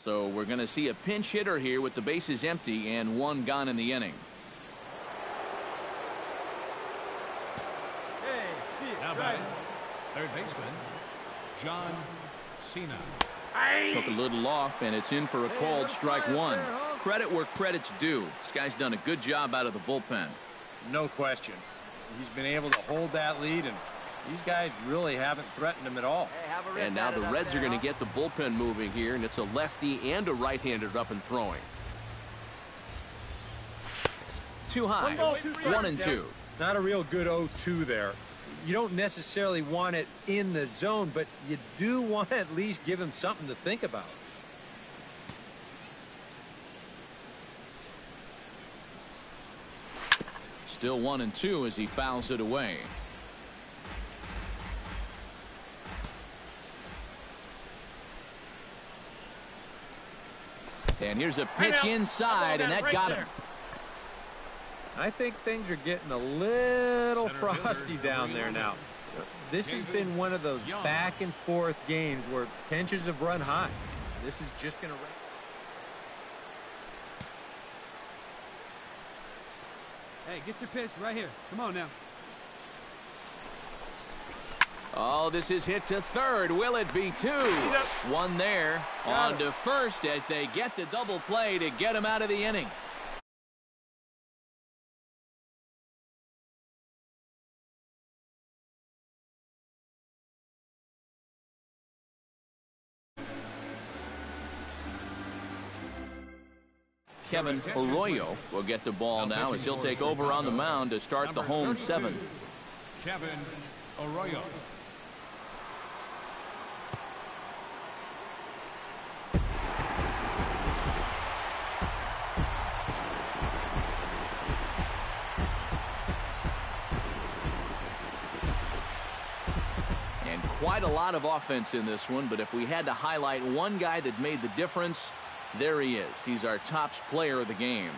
So we're going to see a pinch hitter here with the bases empty and one gone in the inning. Now batting, third baseman, John Cena. Took a little off, and it's in for a called strike one. Credit where credit's due. This guy's done a good job out of the bullpen. No question. He's been able to hold that lead, and these guys really haven't threatened him at all. And now the Reds are going to get the bullpen moving here, and it's a lefty and a right-hander up and throwing. Too high. 1-2. Not a real good 0-2 there. You don't necessarily want it in the zone, but you do want to at least give him something to think about. Still 1-2 as he fouls it away. And here's a pitch inside, and that got him. I think things are getting a little frosty down there now. This has been one of those back and forth games where tensions have run high. This is just going to... Hey, get your pitch right here. Come on now. Oh, this is hit to third. Will it be two? One there. On to first as they get the double play to get him out of the inning. Kevin Arroyo will get the ball now as he'll take over on the mound to start the home seventh. Kevin Arroyo. And quite a lot of offense in this one, but if we had to highlight one guy that made the difference, there he is. He's our top player of the game.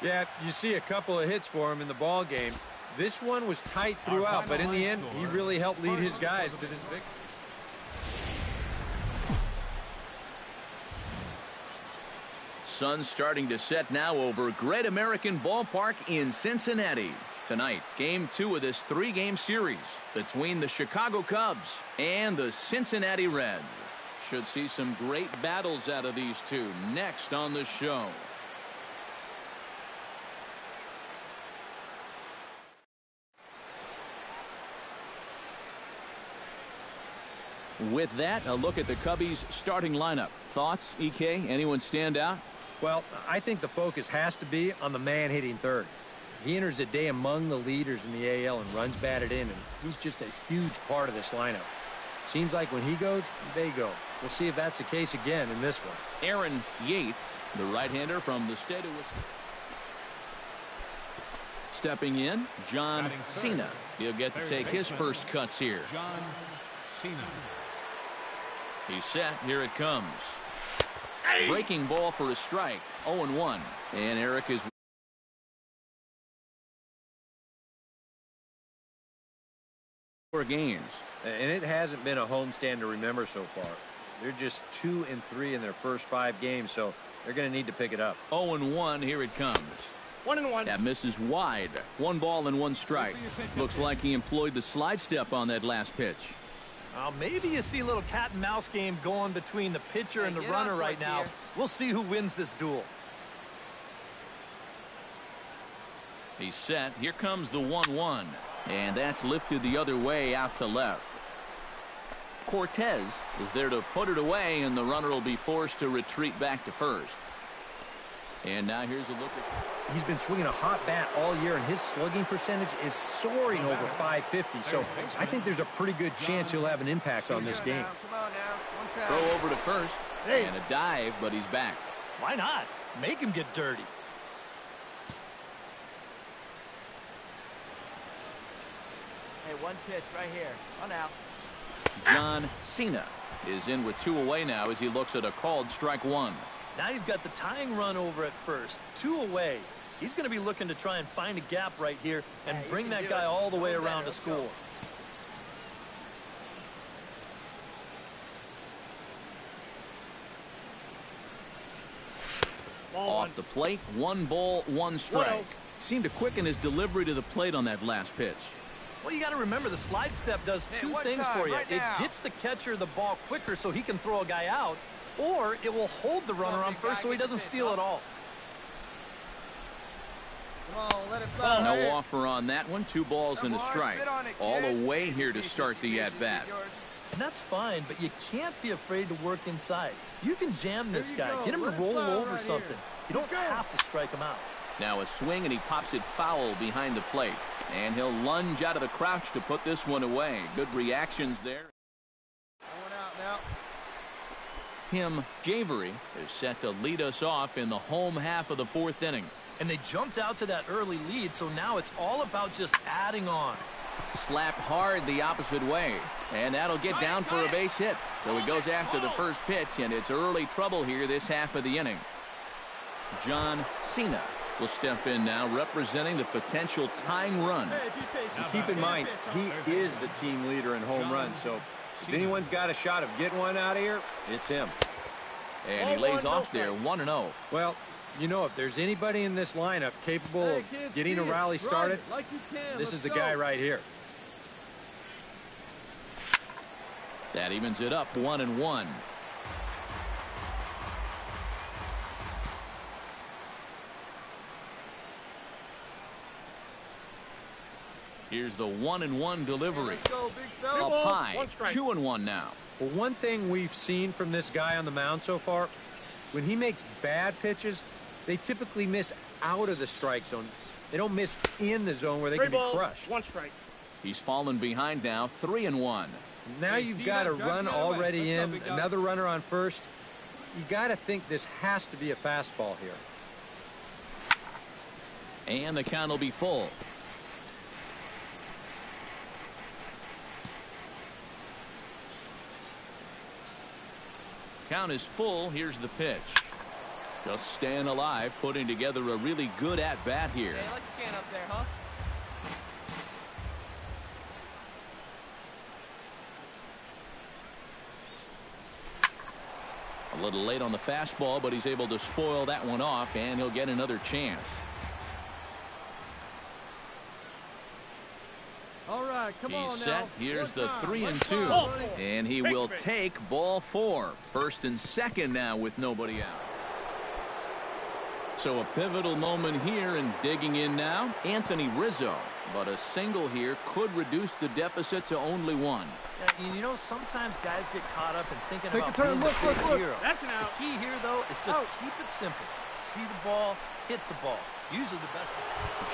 Yeah, you see a couple of hits for him in the ball game. This one was tight throughout, but in the end, he really helped lead his guys to this victory. Sun starting to set now over Great American Ballpark in Cincinnati. Tonight, game 2 of this 3-game series between the Chicago Cubs and the Cincinnati Reds. Should see some great battles out of these two next on the show. With that, a look at the Cubbies starting lineup. Thoughts, EK? Anyone stand out? Well, I think the focus has to be on the man hitting third. He enters the day among the leaders in the AL and runs batted in, and he's just a huge part of this lineup. Seems like when he goes, they go. We'll see if that's the case again in this one. Aaron Yates, the right-hander from the state of Wisconsin. Stepping in, John Cena. He'll get to take his first cuts here. John Cena. He's set. Here it comes. Breaking ball for a strike. 0-1. And Eric is four games. And it hasn't been a homestand to remember so far. They're just 2-3 in their first 5 games, so they're going to need to pick it up. 0-1. Here it comes. 1-1. That misses wide. 1 ball and 1 strike. Looks like he employed the slide step on that last pitch. Maybe you see a little cat and mouse game going between the pitcher and the runner right now. We'll see who wins this duel. He's set. Here comes the 1-1. And that's lifted the other way out to left. Cortez is there to put it away, and the runner will be forced to retreat back to first. And now here's a look at... He's been swinging a hot bat all year, and his slugging percentage is soaring over 550. So I think there's a pretty good chance he'll have an impact on this game. Throw over to first. And a dive, but he's back. Why not? Make him get dirty. Hey, 1 pitch right here. 1 out. John Cena is in with 2 away now as he looks at a called strike 1. Now you've got the tying run over at first. 2 away. He's going to be looking to try and find a gap right here and bring that guy all the way around to score. Off the plate, 1 ball, 1 strike. Seemed to quicken his delivery to the plate on that last pitch. Well, you got to remember the slide step does two things for you. It gets the catcher the ball quicker so he can throw a guy out, or it will hold the runner on first so he doesn't steal it all. Come on, let it fly. No offer on that one. 2 balls and a strike. All away here to start the at-bat. And that's fine, but you can't be afraid to work inside. You can jam this guy. Get him to roll over something. You don't have to strike him out. Now a swing, and he pops it foul behind the plate. And he'll lunge out of the crouch to put this one away. Good reactions there. Going out now. Tim Javery is set to lead us off in the home half of the 4th inning. And they jumped out to that early lead, so now it's all about just adding on. Slapped hard the opposite way, and that'll get down for a base hit. So he goes after the first pitch, and it's early trouble here this half of the inning. John Cena will step in now, representing the potential tying run. And keep in mind, he is the team leader in home runs, so if anyone's got a shot of getting one out of here, it's him. And he lays off there, 1-0. Well, you know, if there's anybody in this lineup capable of getting a rally started, this is the guy right here. That evens it up, 1-1. Here's the 1-1 delivery. Up high, 2-1 now. Well, one thing we've seen from this guy on the mound so far, when he makes bad pitches, they typically miss out of the strike zone. They don't miss in the zone where they can be crushed. 1 strike. He's fallen behind now, 3-1. Now you've got a run already in, another runner on first. You got to think this has to be a fastball here. And the count will be full. Count is full. Here's the pitch. Just staying alive, putting together a really good at-bat here. Hey, like a can up there, huh? A little late on the fastball, but he's able to spoil that one off, and he'll get another chance. All right, come on He's now. set. Here's the 3-2. And he will take ball 4. First and second now with nobody out. So a pivotal moment here, and digging in now, Anthony Rizzo. But a single here could reduce the deficit to only 1. Yeah, you know, sometimes guys get caught up in thinking Take about a turn. being the big hero. That's an out. The key here, though, is just keep it simple. See the ball, hit the ball. Usually the best.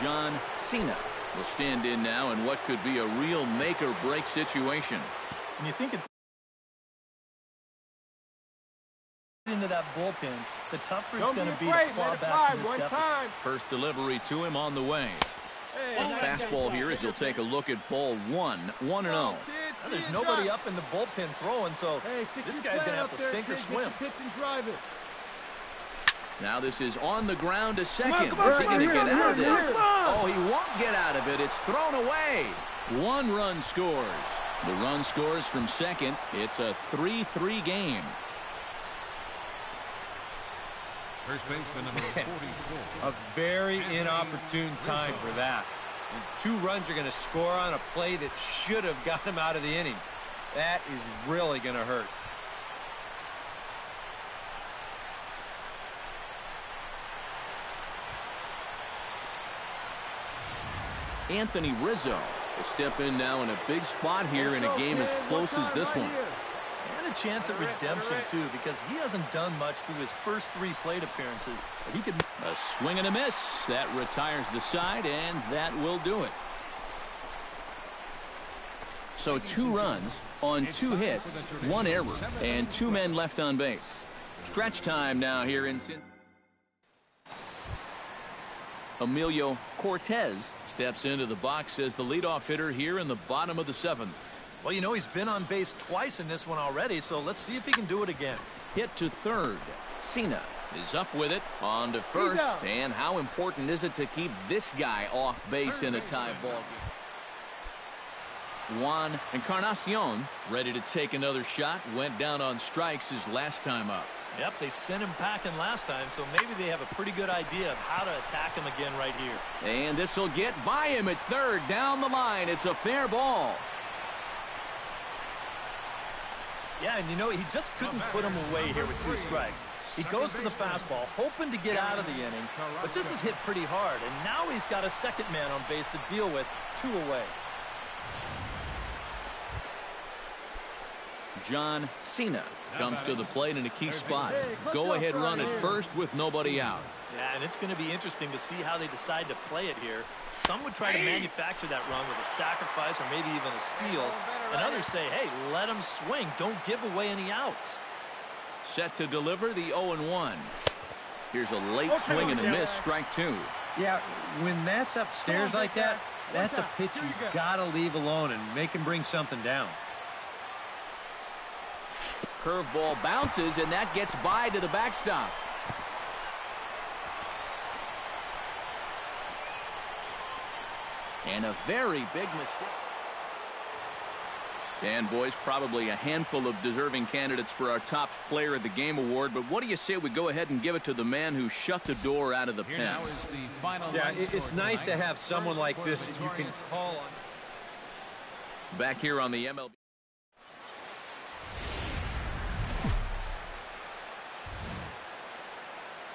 John Cena will stand in now in what could be a real make-or-break situation. And you think it's into that bullpen, the tougher it's going to be to claw back from this deficit. First delivery to him on the way. Fastball here as he'll take a look at ball 1. 1-0. Well, there's nobody up in the bullpen throwing, so this guy's going to have to sink or swim. Pitch and drive it. Now this is on the ground to second. Is he going to get out of this? Oh, he won't get out of it. It's thrown away. 1 run scores. The run scores from second. It's a 3-3 game. First baseman number 44. A very inopportune time for that. And 2 runs are going to score on a play that should have got him out of the inning. That is really going to hurt. Anthony Rizzo will step in now in a big spot here in a game as close as this one. And a chance at redemption, too, because he hasn't done much through his first 3 plate appearances. But he could. A swing and a miss. That retires the side, and that will do it. So 2 runs on 2 hits, 1 error, and 2 men left on base. Stretch time now here in Cincinnati. Emilio Cortez steps into the box as the leadoff hitter here in the bottom of the 7th. Well, you know, he's been on base twice in this one already, so let's see if he can do it again. Hit to third. Cena is up with it on to first. And how important is it to keep this guy off base in a tie ball game? Juan Encarnacion ready to take another shot. Went down on strikes his last time up. Yep, they sent him packing last time, so maybe they have a pretty good idea of how to attack him again right here. And this will get by him at third down the line. It's a fair ball. Yeah, and you know, he just couldn't put him away here with 2 strikes. He goes to the fastball, hoping to get out of the inning, but this is hit pretty hard, and now he's got a second man on base to deal with, 2 away. John Cena comes to the plate in a key spot. Go-ahead run at first with nobody out. Yeah, and it's going to be interesting to see how they decide to play it here. Some would try to manufacture that run with a sacrifice or maybe even a steal. And others say, hey, let him swing. Don't give away any outs. Set to deliver the 0-1. Here's a late swing and a miss, strike 2. Yeah, when that's upstairs like that, that's a pitch you got to leave alone and make him bring something down. Curveball bounces, and that gets by to the backstop. And a very big mistake. And, boys, probably a handful of deserving candidates for our top player of the game award. But what do you say we go ahead and give it to the man who shut the door out of the pen? Yeah, it's nice to have someone like this that you can call on. Back here on the MLB.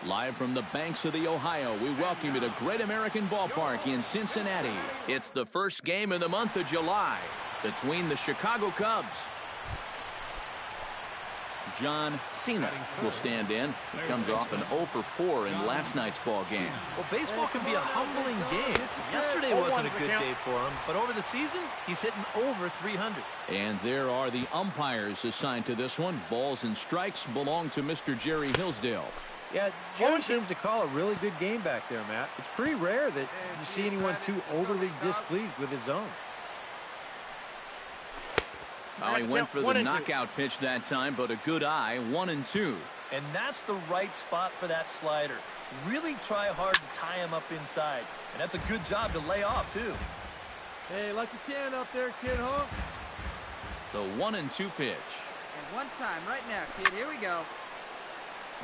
Live from the banks of the Ohio, we welcome you to Great American Ballpark in Cincinnati. It's the first game in the month of July between the Chicago Cubs. John Cena will stand in. He comes off an 0 for 4 in last night's ball game. Well, baseball can be a humbling game. Yesterday wasn't a good day for him, but over the season, he's hitting over 300. And there are the umpires assigned to this one. Balls and strikes belong to Mr. Jerry Hillsdale. Yeah, Jerry seems to call a really good game back there, Matt. It's pretty rare that you see anyone too overly displeased with his zone. Well, he went for the knockout pitch that time, but a good eye, 1-2. And that's the right spot for that slider. Really try hard to tie him up inside. And that's a good job to lay off, too. Hey, like you can up there, kid, huh? The 1-2 pitch. And one time right now, kid. Here we go.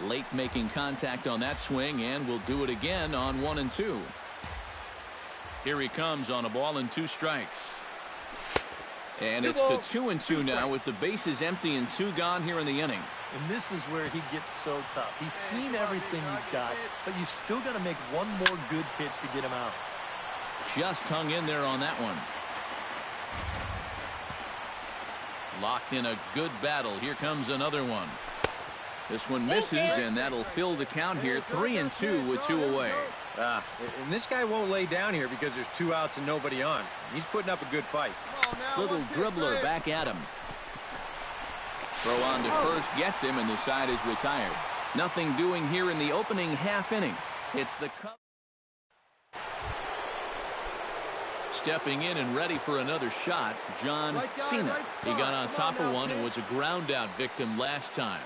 Late making contact on that swing, and we'll do it again on 1-2. Here he comes on a ball and 2 strikes. And it's to 2-2 now with the bases empty and 2 gone here in the inning. And this is where he gets so tough. He's seen everything you've got, but you've still got to make one more good pitch to get him out. Just hung in there on that one. Locked in a good battle. Here comes another one. This one misses, and that'll fill the count here. 3-2 with 2 away. And this guy won't lay down here because there's 2 outs and nobody on. He's putting up a good fight. Little dribbler back at him. Throw on to first gets him, and the side is retired. Nothing doing here in the opening half inning. It's the Cubs. Stepping in and ready for another shot, John Cena. He got on top of one and was a ground out victim last time.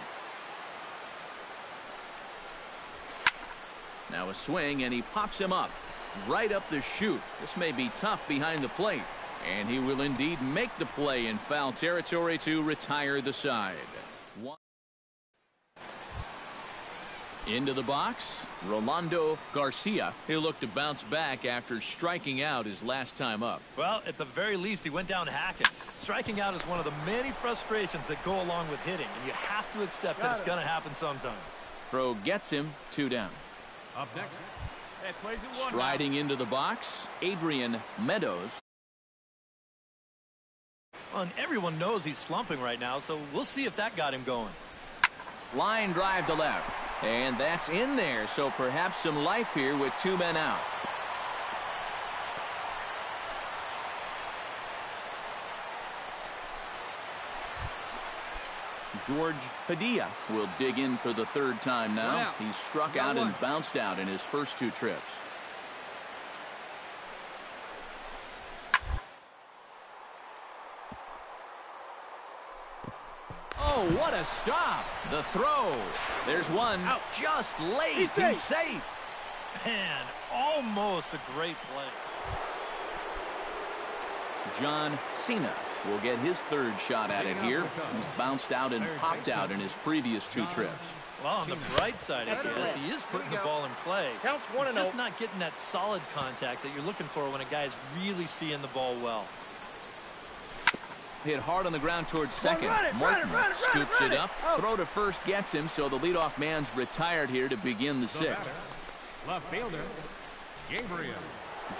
Now a swing, and he pops him up right up the chute. This may be tough behind the plate, and he will indeed make the play in foul territory to retire the side. Into the box, Rolando Garcia. He'll look to bounce back after striking out his last time up. Well, at the very least, he went down hacking. Striking out is one of the many frustrations that go along with hitting, and you have to accept that it's going to happen sometimes. Throw gets him, 2 down. Up next. Striding into the box, Adrian Meadows. Well, and everyone knows he's slumping right now, so we'll see if that got him going. Line drive to left, and that's in there, so perhaps some life here with 2 men out. George Padilla will dig in for the 3rd time now. He struck out and bounced out in his first 2 trips. Oh, what a stop. The throw. There's one. Out. Just late. He's safe. Man, almost a great play. John Cena will get his 3rd shot at it here. He's bounced out and popped out in his previous 2 trips. Well, on the bright side of this, he is putting the ball in play. Counts 1-0. He's just not getting that solid contact that you're looking for when a guy's really seeing the ball well. Hit hard on the ground towards second. Martin scoops it up. Throw to first gets him, so the leadoff man's retired here to begin the sixth. Left fielder, Gabriel.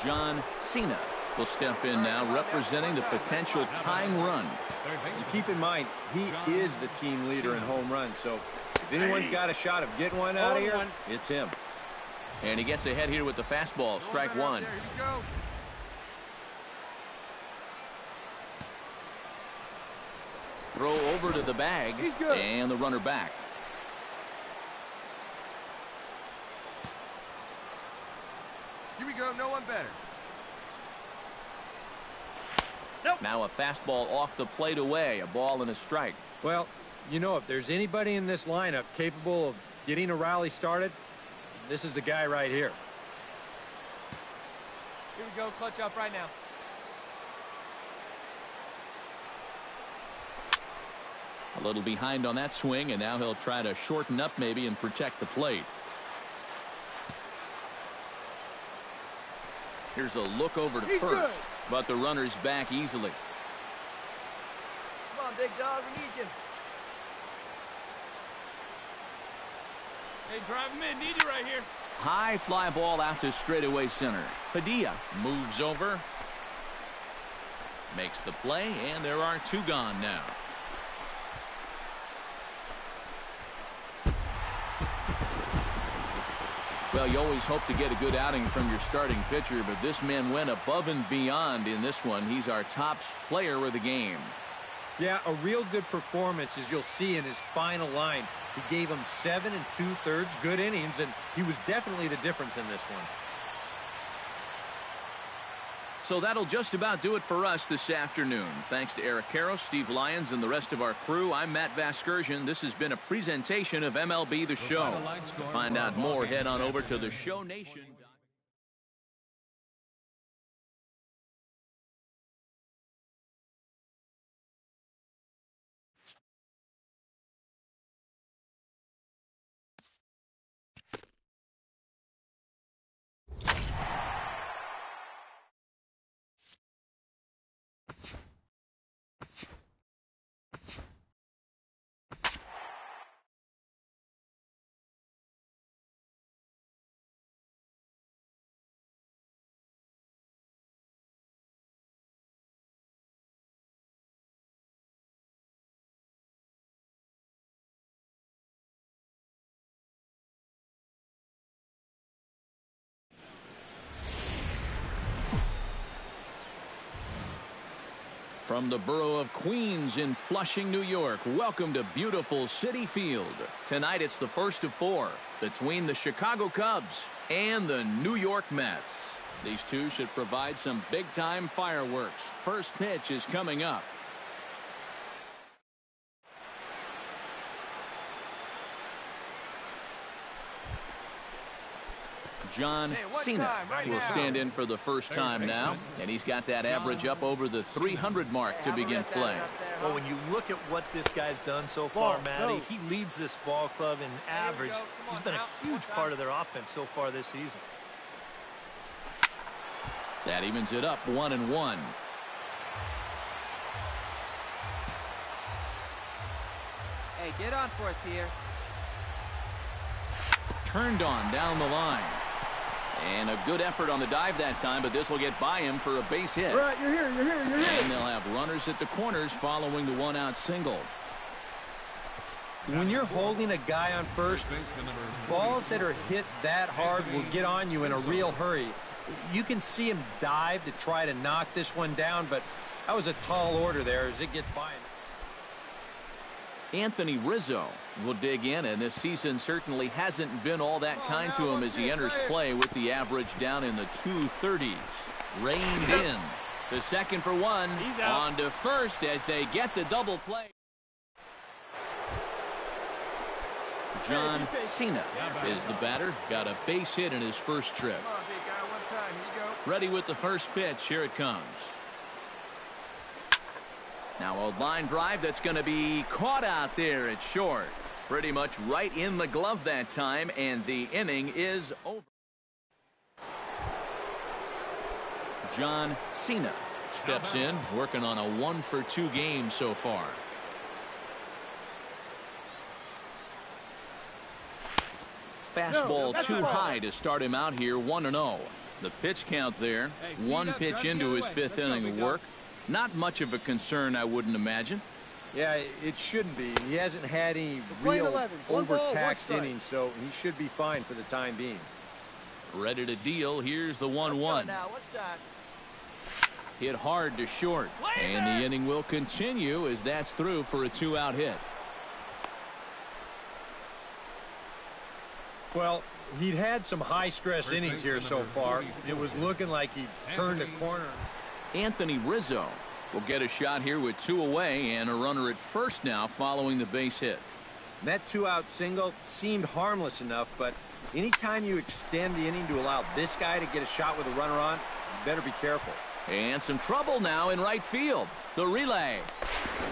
John Cena will step in now, representing the potential tying run. And keep in mind, he is the team leader in home runs, so if anyone's got a shot of getting one out of here, it's him. And he gets ahead here with the fastball. Strike one. There you go. Throw over to the bag. He's good. And the runner back. Here we go. No one better. Now a fastball off the plate away. A ball and a strike. Well, you know, if there's anybody in this lineup capable of getting a rally started, this is the guy right here. Here we go. Clutch up right now. A little behind on that swing, and now he'll try to shorten up maybe and protect the plate. Here's a look over to first, but the runner's back easily. Come on, big dog. We need you. Hey, drive him in. Need you right here. High fly ball out to straightaway center. Padilla moves over, makes the play, and there are two gone now. Well, you always hope to get a good outing from your starting pitcher, but this man went above and beyond in this one. He's our top player of the game. Yeah, a real good performance, as you'll see in his final line. He gave him 7 2/3 good innings, and he was definitely the difference in this one. So that'll just about do it for us this afternoon. Thanks to Eric Karros, Steve Lyons, and the rest of our crew. I'm Matt Vasgersian. This has been a presentation of MLB The Show. To find out more, head on over to the Show Nation. From the borough of Queens in Flushing, New York, welcome to beautiful Citi Field. Tonight it's the first of 4 between the Chicago Cubs and the New York Mets. These two should provide some big-time fireworks. First pitch is coming up. John Cena will stand in for the first time now, and he's got that average up over the 300 mark to begin play. Well, when you look at what this guy's done so far, Matty, he leads this ball club in average. He's been a huge part of their offense so far this season. That evens it up 1-1. Hey, get on for us here. Turned on down the line. And a good effort on the dive that time, but this will get by him for a base hit. All right, you're here. And they'll have runners at the corners following the one-out single. When you're holding a guy on first, balls that are hit that hard will get on you in a real hurry. You can see him dive to try to knock this one down, but that was a tall order there as it gets by him. Anthony Rizzo will dig in, and this season certainly hasn't been all that kind to him as he enters play with the average down in the 230s. Reined in. The second for one. On to first as they get the double play. John Cena is the batter. Got a base hit in his first trip. Come on, big guy. One time. Here you go. Ready with the first pitch. Here it comes. Now a line drive that's going to be caught out there at short. Pretty much right in the glove that time, and the inning is over. John Cena steps in, working on a 1-for-2 game so far. Fastball too high to start him out here, 1-0. The pitch count there, one pitch into his fifth inning of work. Not much of a concern, I wouldn't imagine. Yeah, it shouldn't be. He hasn't had any real overtaxed innings, so he should be fine for the time being. Ready to deal. Here's the 1-1. Hit hard to short, and the inning will continue as that's through for a 2-out hit. Well, he'd had some high-stress innings here so far. It was looking like he turned a corner. Anthony Rizzo will get a shot here with 2 away and a runner at first now following the base hit. That 2-out single seemed harmless enough, but anytime you extend the inning to allow this guy to get a shot with a runner on, you better be careful. And some trouble now in right field. The relay.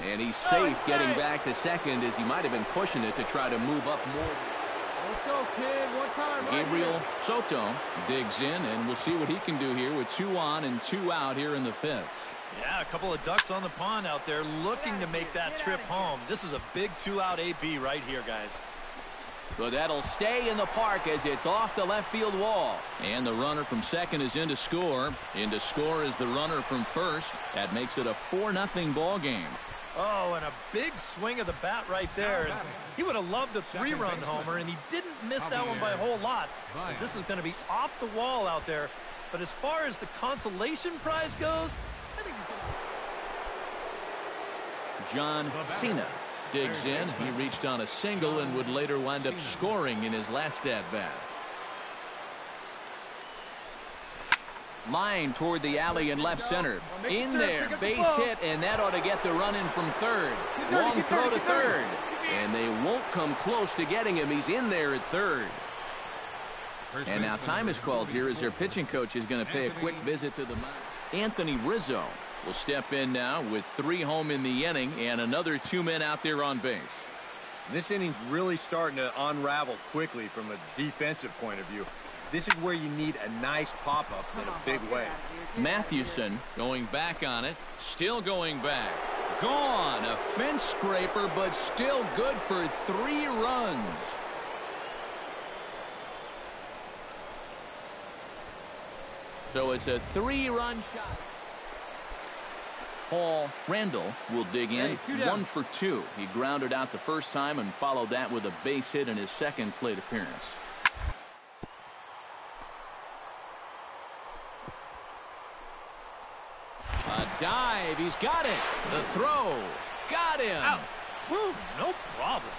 And he's safe getting back to second as he might have been pushing it to try to move up more. Let's go, kid. One time. Gabriel Soto digs in, and we'll see what he can do here with 2 on and 2 out here in the 5th. Yeah, a couple of ducks on the pond out there looking to make that trip home. This is a big 2-out AB right here, guys. But that'll stay in the park as it's off the left field wall. And the runner from second is in to score. In to score is the runner from first. That makes it a 4-0 ball game. Oh, and a big swing of the bat right there. And he would have loved a 3-run homer, and he didn't miss that one by a whole lot, as this is going to be off the wall out there. But as far as the consolation prize goes, I think he's going to... John Cena digs in. He reached on a single and would later wind up scoring in his last at-bat. Line toward the alley in left center. In there, base hit, and that ought to get the run in from third. Long throw to third, and they won't come close to getting him. He's in there at third. And now time is called here as their pitching coach is going to pay a quick visit to the mound. Anthony Rizzo will step in now with 3 home in the inning and another 2 men out there on base. This inning's really starting to unravel quickly from a defensive point of view. This is where you need a nice pop-up in a big way. Mathewson going back on it, still going back. Gone, a fence scraper, but still good for 3 runs. So it's a 3-run shot. Paul Randall will dig in, 1 for 2. He grounded out the first time and followed that with a base hit in his second plate appearance. A dive, he's got it. The throw, got him. Out. Woo, no problem.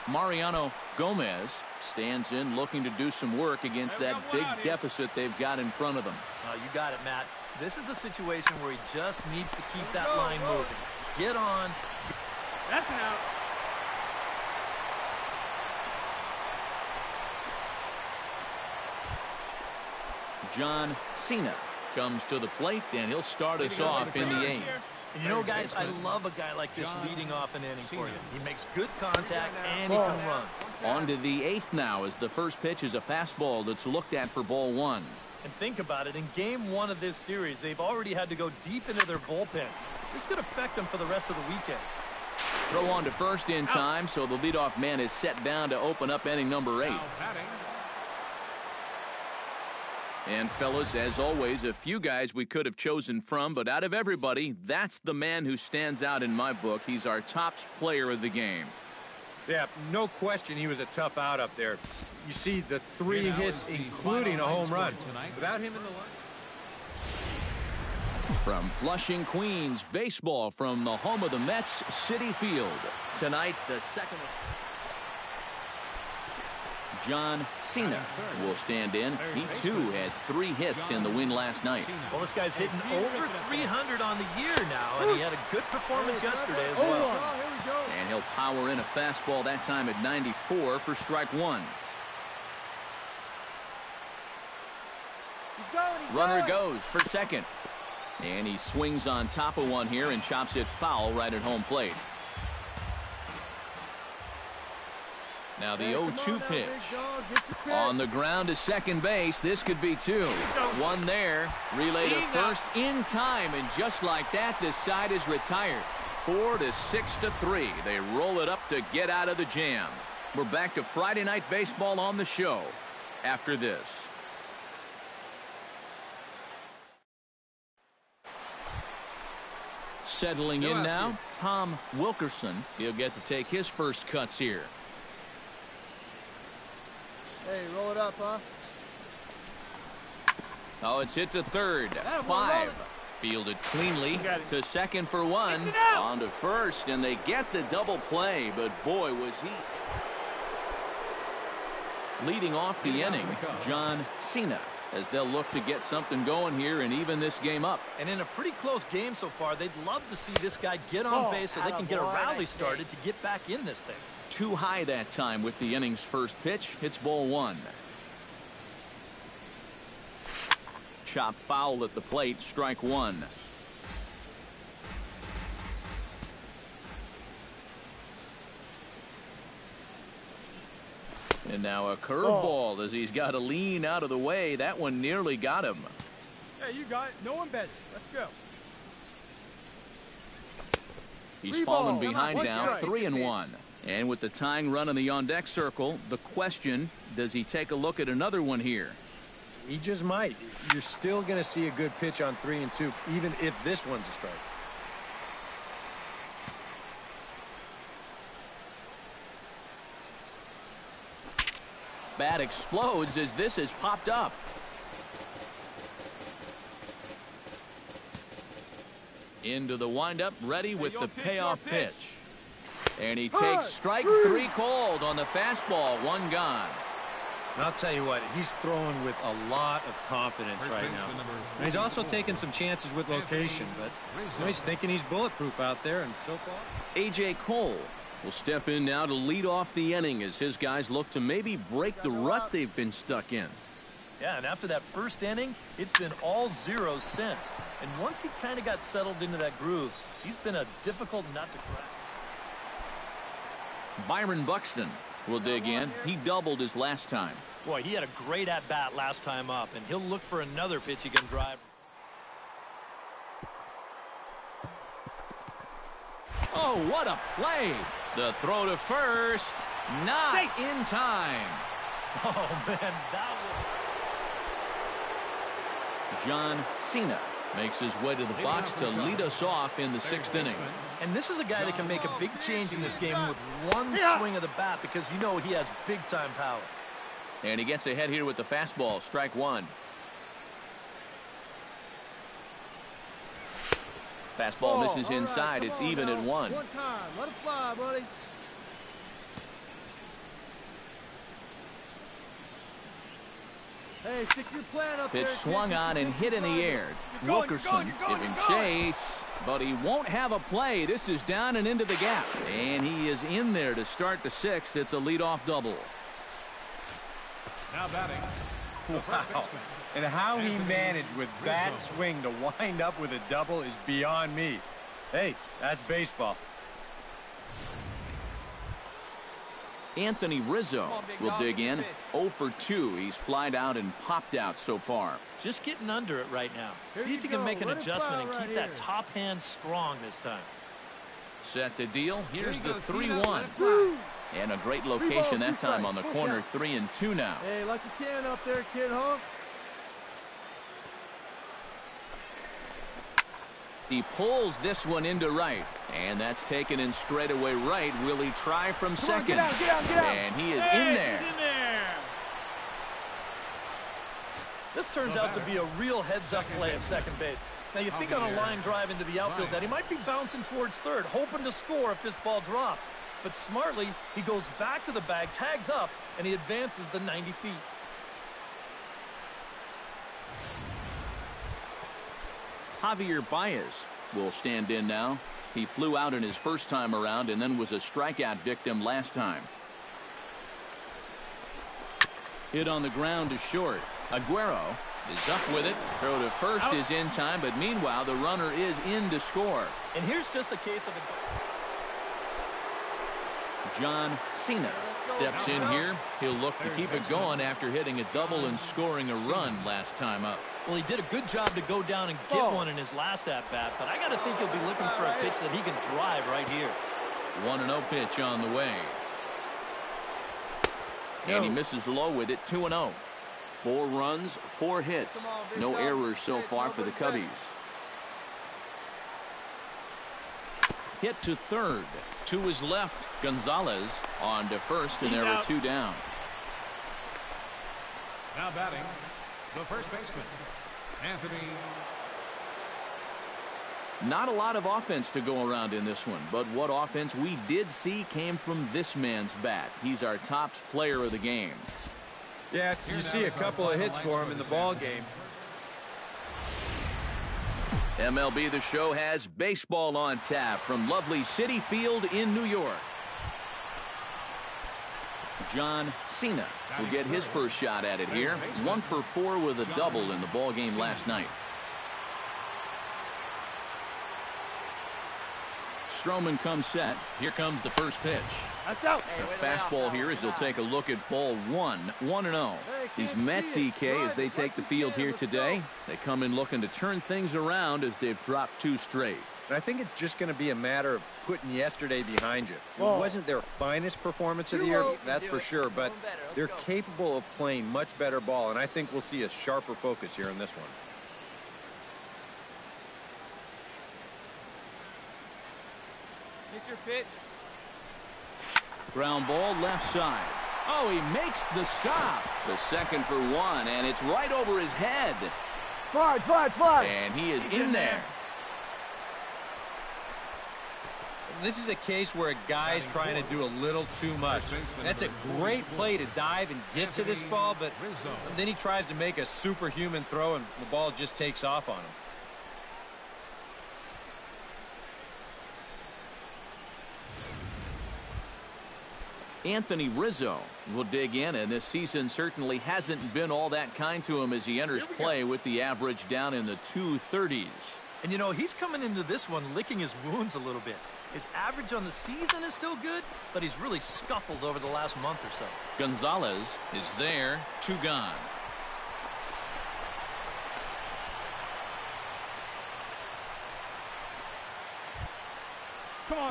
Mariano Gomez stands in looking to do some work against that big deficit they've got in front of them. You got it, Matt. This is a situation where he just needs to keep that line moving. Get on. That's an out. John Cena comes to the plate, and he'll start us off in the 8th. And you know, guys, I love a guy like this leading off an inning for you. He makes good contact, and he can run. On to the 8th now as the first pitch is a fastball that's looked at for ball 1. And think about it. In game 1 of this series, they've already had to go deep into their bullpen. This could affect them for the rest of the weekend. Throw on to first in time, so the leadoff man is set down to open up inning number 8. And fellas, as always, a few guys we could have chosen from, but out of everybody, that's the man who stands out in my book. He's our top player of the game. Yeah, no question he was a tough out up there. You see the 3 hits, including a home run. Without him in the line. From Flushing, Queens, baseball from the home of the Mets, Citi Field. Tonight, the second. John Cena will stand in. He, too, had 3 hits in the win last night. Well, this guy's hitting over 300 on the year now, and he had a good performance yesterday as well. And he'll power in a fastball that time at 94 for strike 1. Runner goes for second. And he swings on top of one here and chops it foul right at home plate. Now the 0-2 pitch. On the ground to second base. This could be two. One there. Relay to first in time. And just like that, this side is retired. 4-6-3. They roll it up to get out of the jam. We're back to Friday Night Baseball on the show after this. Settling in now, Tom Wilkerson. He'll get to take his first cuts here. Hey, roll it up, huh? Oh, it's hit to third. 5. Fielded cleanly to second for 1. On to first, and they get the double play. But boy, was he leading off the inning. John Cena, as they'll look to get something going here and even this game up. And in a pretty close game so far, they'd love to see this guy get on base so they can get a rally started to get back in this thing. Too high that time with the inning's first pitch. Hits ball 1. Chop foul at the plate. Strike 1. And now a curveball as he's got to lean out of the way. That one nearly got him. Hey, you got it. No one bet. Let's go. He's fallen behind now, 3-1. And with the tying run in the on-deck circle, the question, does he take a look at another one here? He just might. You're still going to see a good pitch on 3-2, even if this one's a strike. Bat explodes as this has popped up. Into the windup, ready with the payoff pitch. And he takes strike 3 called on the fastball. 1 gone. And I'll tell you what, he's throwing with a lot of confidence right now. And he's also taking some chances with location, but he's thinking he's bulletproof out there, and so far. A.J. Cole will step in now to lead off the inning as his guys look to maybe break the rut they've been stuck in. Yeah, and after that first inning, it's been all zeros since. And once he kind of got settled into that groove, he's been a difficult nut to crack. Byron Buxton will dig in. He doubled his last time. Boy, he had a great at-bat last time up, and he'll look for another pitch he can drive. Oh, what a play. The throw to first. Not in time. Oh, man, that was... John Cena makes his way to the box to lead us off in the 6th inning. And this is a guy that can make a big change in this game with one swing of the bat, because you know he has big-time power. And he gets ahead here with the fastball. Strike 1. Fastball misses inside. It's even at 1. One time. Let it fly, buddy. Hey, stick your plan up Pitch there, swung kid. on and hit in the air. Wilkerson giving chase, but he won't have a play. This is down and into the gap. And he is in there to start the 6th. It's a leadoff double. Now batting. Wow. And how he managed with that swing to wind up with a double is beyond me. Hey, that's baseball. Anthony Rizzo will dig in. 0 for 2. He's flied out and popped out so far. Just getting under it right now. See if he can make an adjustment and keep that top hand strong this time. Set to deal. Here's the 3-1. And a great location that time on the corner. 3-2 now. Hey, like you can up there, kid, huh? He pulls this one into right. And that's taken in straightaway right. Will he try from second? Get out, get out, get out. And he is in there. This turns out to be a real heads-up play at second base. Now, you think on a line drive into the outfield that he might be bouncing towards third, hoping to score if this ball drops. But smartly, he goes back to the bag, tags up, and he advances the 90 feet. Javier Baez will stand in now. He flew out in his first time around and then was a strikeout victim last time. Hit on the ground to short. Aguero is up with it. Throw to first is in time, but meanwhile the runner is in to score. And here's just a case of John Cena steps in here. He'll look to keep it going after hitting a double and scoring a run last time up. Well, he did a good job to go down and get one in his last at-bat, but I got to think he'll be looking for a pitch that he can drive right here. 1-0 pitch on the way. And he misses low with it. 2-0. 4 runs, 4 hits. No errors so far for the Cubbies. Hit to third. To his left, Gonzalez on to first, and there are 2 down. Now batting, the first baseman, Anthony. Not a lot of offense to go around in this one, but what offense we did see came from this man's bat. He's our top player of the game. Yeah, you see a couple of hits for him in the ball game. MLB The Show has baseball on tap from lovely Citi Field in New York. John Cena will get his first shot at it here. 1 for 4 with a double in the ball game last night. Stroman comes set. Here comes the first pitch. That's out. The fastball here as they'll take a look at ball 1. 1-0. These Mets, EK, as they take the field here today, they come in looking to turn things around as they've dropped 2 straight. And I think it's just going to be a matter of putting yesterday behind you. It wasn't their finest performance of the year, that's for sure, but they're capable of playing much better ball, and I think we'll see a sharper focus here in this one. Get your pitch. Ground ball left side. Oh, he makes the stop. The second for 1, and it's right over his head. Slide. And he is in there. This is a case where a guy's trying to do a little too much. That's a great play to dive and get to this ball, but then he tries to make a superhuman throw, and the ball just takes off on him. Anthony Rizzo will dig in, and this season certainly hasn't been all that kind to him as he enters play with the average down in the 230s. And, you know, he's coming into this one licking his wounds a little bit. His average on the season is still good, but he's really scuffled over the last month or so. Gonzalez is there, 2 gone.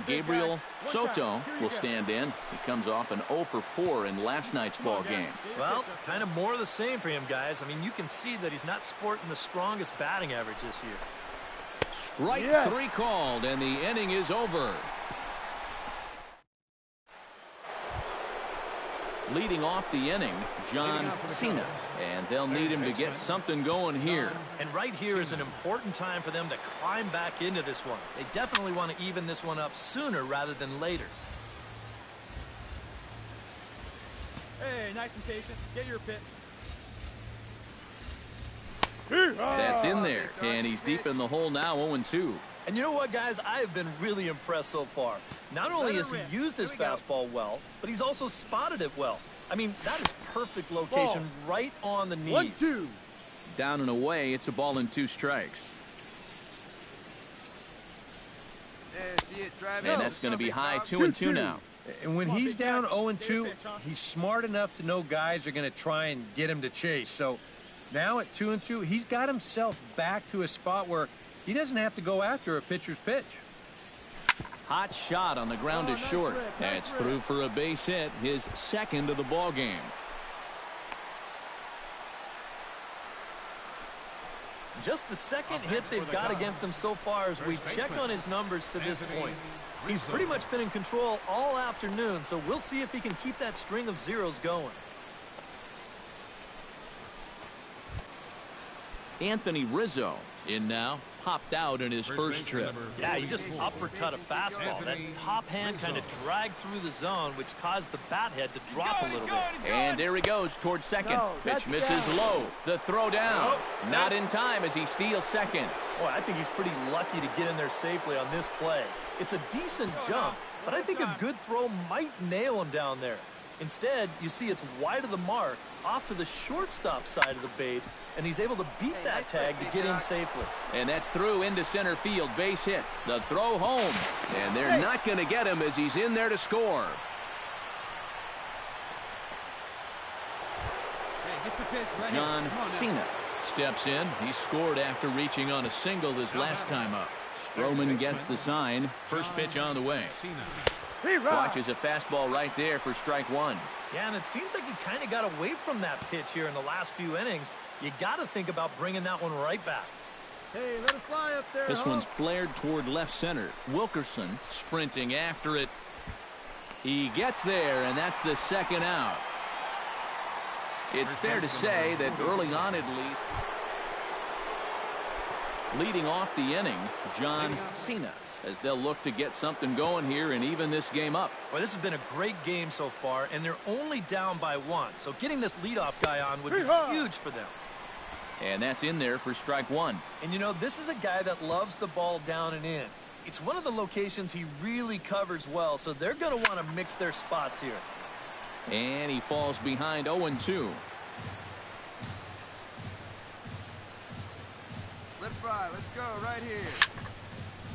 Gabriel Soto will stand in. He comes off an 0 for 4 in last night's ball game. Well, kind of more of the same for him, guys. I mean, you can see that he's not sporting the strongest batting average this year. Strike 3 called, and the inning is over. Leading off the inning, John Cena, and they'll need him to get something going here. And right here is an important time for them to climb back into this one. They definitely want to even this one up sooner rather than later. Hey, nice and patient. Get your pitch. That's in there, and he's deep in the hole now, 0-2. And you know what, guys? I have been really impressed so far. Not only has he used his fastball well, but he's also spotted it well. I mean, that is perfect location right on the knees. 1-2. Down and away, it's a ball and 2 strikes. And that's going to be high, 2-2 now. And when he's down 0-2, he's smart enough to know guys are going to try and get him to chase. So now at 2-2, he's got himself back to a spot where he doesn't have to go after a pitcher's pitch. Hot shot on the ground is short. That's through for a base hit, his second of the ball game. Just the second hit they've got against him so far as we check on his numbers to this point. He's pretty much been in control all afternoon, so we'll see if he can keep that string of zeros going. Anthony Rizzo in now, hopped out in his first trip. Yeah, he just uppercut a fastball. That top hand kind of dragged through the zone, which caused the bat head to drop a little bit. And there he goes towards second. Pitch misses low. The throw down. Not in time as he steals second. Boy, I think he's pretty lucky to get in there safely on this play. It's a decent jump, but I think a good throw might nail him down there. Instead, you see it's wide of the mark, off to the shortstop side of the base, and he's able to beat that tag to get in safely. And that's through into center field, base hit. The throw home, and they're not going to get him as he's in there to score. It's a pitch right John here. Come on now. Cena steps in. He scored after reaching on a single his last time up. Stroman gets the sign. First pitch on the way. Watches a fastball right there for strike one. Yeah, and it seems like he kind of got away from that pitch here in the last few innings. You got to think about bringing that one right back. Hey, let it fly up there. This one's flared toward left center. Wilkerson sprinting after it. He gets there, and that's the second out. It's fair to say that early on at least, leading off the inning, John Cena, as they'll look to get something going here and even this game up. Well, this has been a great game so far, and they're only down by one. So getting this leadoff guy on would be huge for them. And that's in there for strike one. And, you know, this is a guy that loves the ball down and in. It's one of the locations he really covers well, so they're going to want to mix their spots here. And he falls behind 0-2. Let it fly. Let's go right here.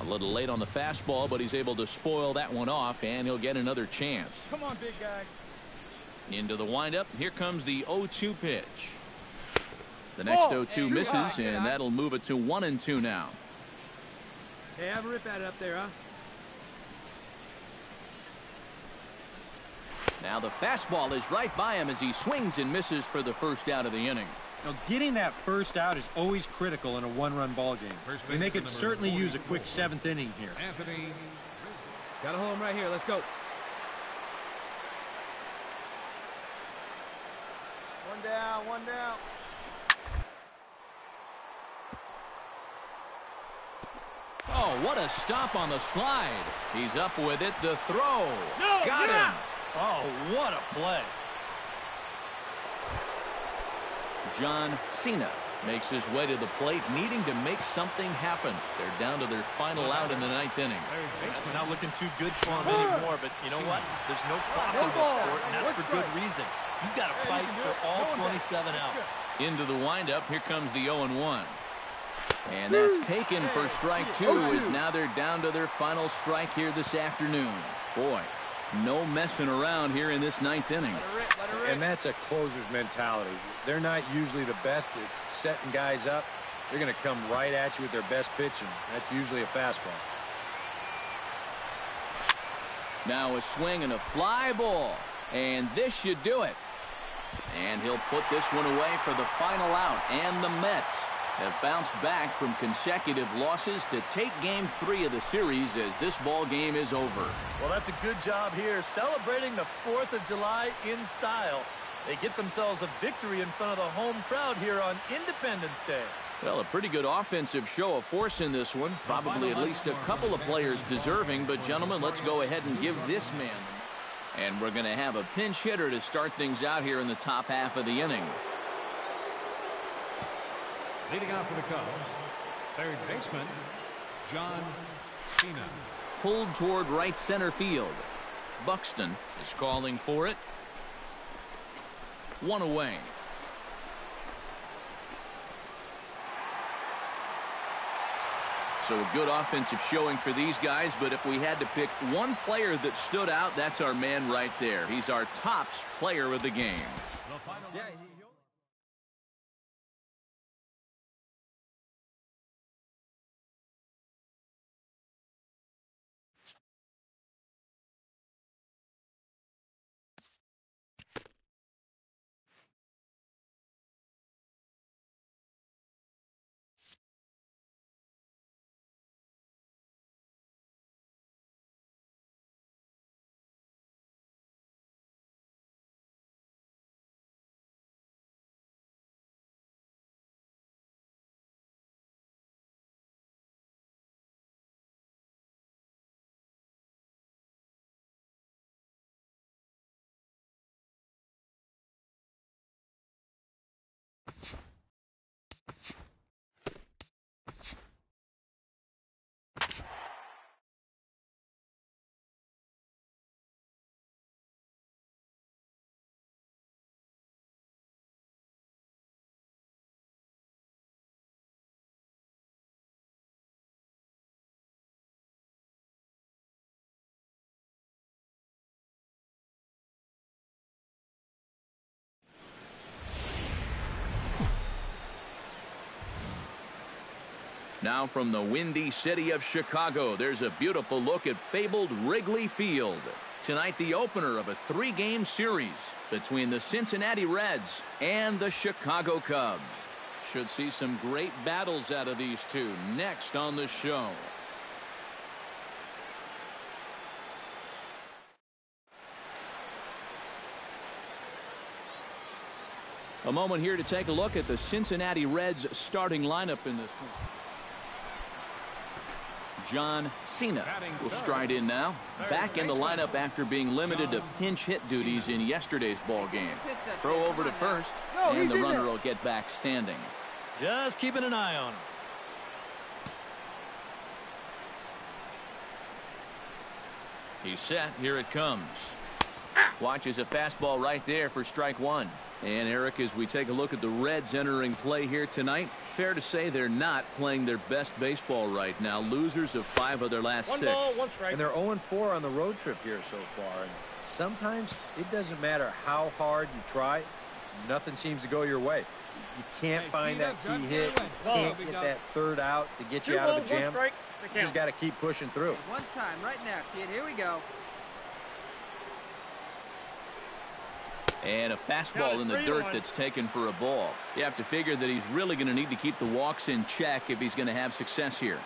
A little late on the fastball, but he's able to spoil that one off, and he'll get another chance. Come on, big guy. Into the windup. Here comes the 0-2 pitch. The next 0-2 misses, and that'll move it to 1-2 now. Hey, have a rip at it up there, huh? Now the fastball is right by him as he swings and misses for the first out of the inning. Now, getting that first out is always critical in a one-run ball game. And they could certainly use a quick seventh inning here. Got a home right here. Let's go. One down, one down. Oh, what a stop on the slide. He's up with it. The throw. Got him. Oh, what a play. John Cena makes his way to the plate, needing to make something happen. They're down to their final out in the ninth inning. It's not looking too good for him anymore, but you know what? There's no clock in this sport, and that's for good reason. You've got to fight for all 27 outs. Into the windup. Here comes the 0-1. And that's taken for strike two, as now they're down to their final strike here this afternoon. Boy, no messing around here in this ninth inning. And that's a closer's mentality. They're not usually the best at setting guys up. They're going to come right at you with their best pitch, and that's usually a fastball. Now a swing and a fly ball. And this should do it. And he'll put this one away for the final out. And the Mets have bounced back from consecutive losses to take game 3 of the series as this ball game is over. Well, that's a good job here, celebrating the 4th of July in style. They get themselves a victory in front of the home crowd here on Independence Day. Well, a pretty good offensive show of force in this one. Probably at least a couple of players deserving, but gentlemen, let's go ahead and give this man. And we're going to have a pinch hitter to start things out here in the top half of the inning. Leading off for the Cubs, third baseman, John Cena. Pulled toward right center field. Buxton is calling for it. One away. So a good offensive showing for these guys, but if we had to pick one player that stood out, that's our man right there. He's our tops player of the game. Yeah, Now from the windy city of Chicago, there's a beautiful look at fabled Wrigley Field. Tonight, the opener of a 3-game series between the Cincinnati Reds and the Chicago Cubs. Should see some great battles out of these two next on the show. A moment here to take a look at the Cincinnati Reds starting lineup in this one. John Cena will stride in now. Back in the lineup after being limited to pinch hit duties in yesterday's ball game. Throw over to first, and the runner will get back standing. Just keeping an eye on him. He's set. Here it comes. Watches a fastball right there for strike one. And Eric, as we take a look at the Reds entering play here tonight, fair to say they're not playing their best baseball right now. Losers of 5 of their last 6. 1 ball, 1 strike. And they're 0-4 on the road trip here so far. And sometimes it doesn't matter how hard you try, nothing seems to go your way. You can't find that key hit. You can't get that third out to get you out of the jam. You just got to keep pushing through. One time, right now, kid. Here we go. And a fastball in the dirt that's taken for a ball. You have to figure that he's really going to need to keep the walks in check if he's going to have success here.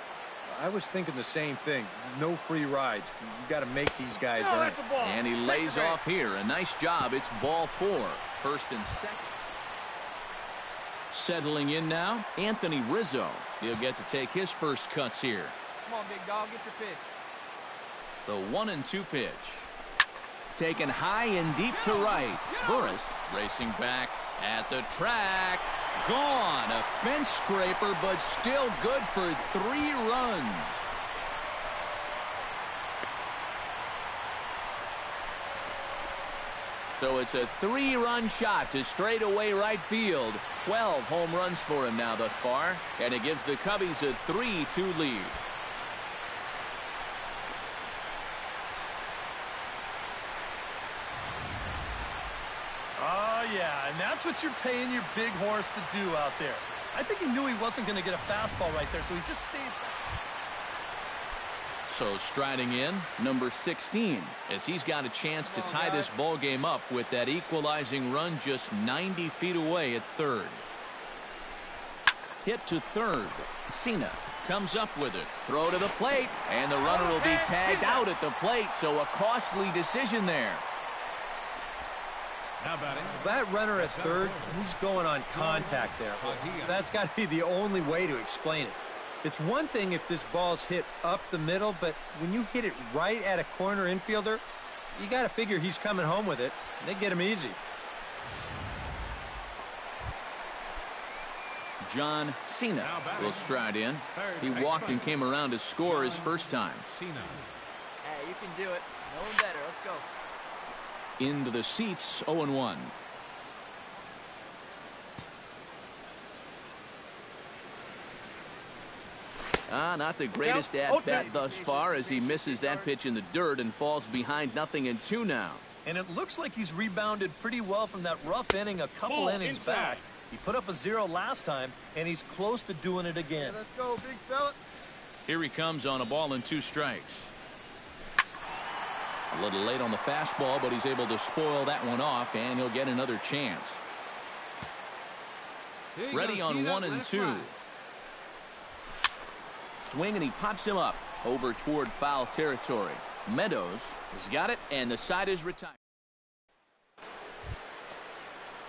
I was thinking the same thing. No free rides. You got to make these guys earn. And he lays off here. A nice job. It's ball 4. First and second. Settling in now, Anthony Rizzo. He'll get to take his first cuts here. Come on, big dog. Get your pitch. The 1-2 pitch. Taken high and deep to right. Burris racing back at the track. Gone. A fence scraper, but still good for 3 runs. So it's a 3-run shot to straightaway right field. 12 home runs for him now thus far. And it gives the Cubbies a 3-2 lead. Yeah, and that's what you're paying your big horse to do out there. I think he knew he wasn't going to get a fastball right there, so he just stays back. So striding in, number 16, as he's got a chance to tie this ball game up with that equalizing run just 90 feet away at third. Hit to third. Cena comes up with it. Throw to the plate, and the runner will be tagged out at the plate, so a costly decision there. Now batting. That runner at third, he's going on contact there. That's got to be the only way to explain it. It's one thing if this ball's hit up the middle, but when you hit it right at a corner infielder, you got to figure he's coming home with it, and they get him easy. John Cena will stride in. He walked and came around to score his first time. Hey, you can do it. No one better. Let's go. Into the seats, 0-1. Not the greatest at-bat thus far as he misses that pitch in the dirt and falls behind 0-2 now. And it looks like he's rebounded pretty well from that rough inning a couple innings back. He put up a 0 last time, and he's close to doing it again. Hey, let's go, big fella. Here he comes on a ball and 2 strikes. A little late on the fastball, but he's able to spoil that one off, and he'll get another chance. Ready on 1-2. Swing, and he pops him up over toward foul territory. Meadows has got it, and the side is retired.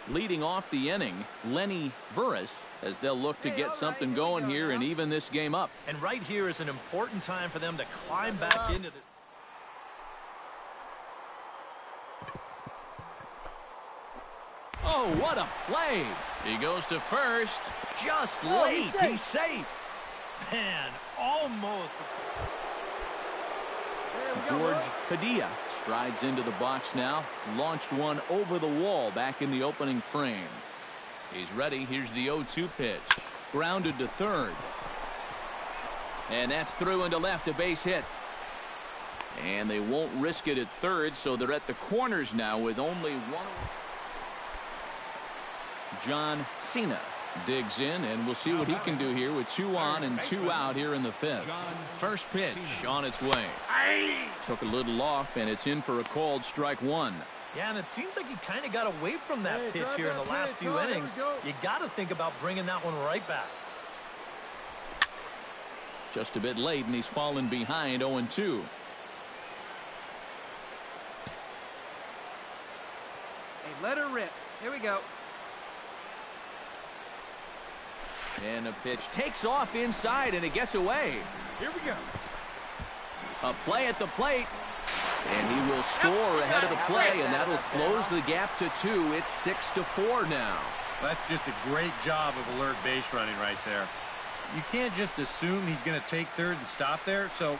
Leading off the inning, Lenny Burris, as they'll look to get something going here and even this game up. And right here is an important time for them to climb back into this. Oh, what a play. He goes to first. Just late. He's safe. Man, almost. George Padilla strides into the box now. Launched one over the wall back in the opening frame. He's ready. Here's the 0-2 pitch. Grounded to third. And that's through into left, a base hit. And they won't risk it at third, so they're at the corners now with only one. John Cena Digs in, and we'll see what he can do here with 2 on and 2 out here in the 5th. First pitch on its way. Took a little off, and it's in for a called strike 1. Yeah, and it seems like he kind of got away from that pitch here in the last few innings. You got to think about bringing that one right back. Just a bit late, and he's fallen behind 0-2. Hey, let her rip. Here we go. And a pitch takes off inside, and it gets away. Here we go. A play at the plate. And he will score ahead of the play, and that'll close the gap to 2. It's 6-4 now. That's just a great job of alert base running right there. You can't just assume he's going to take third and stop there. So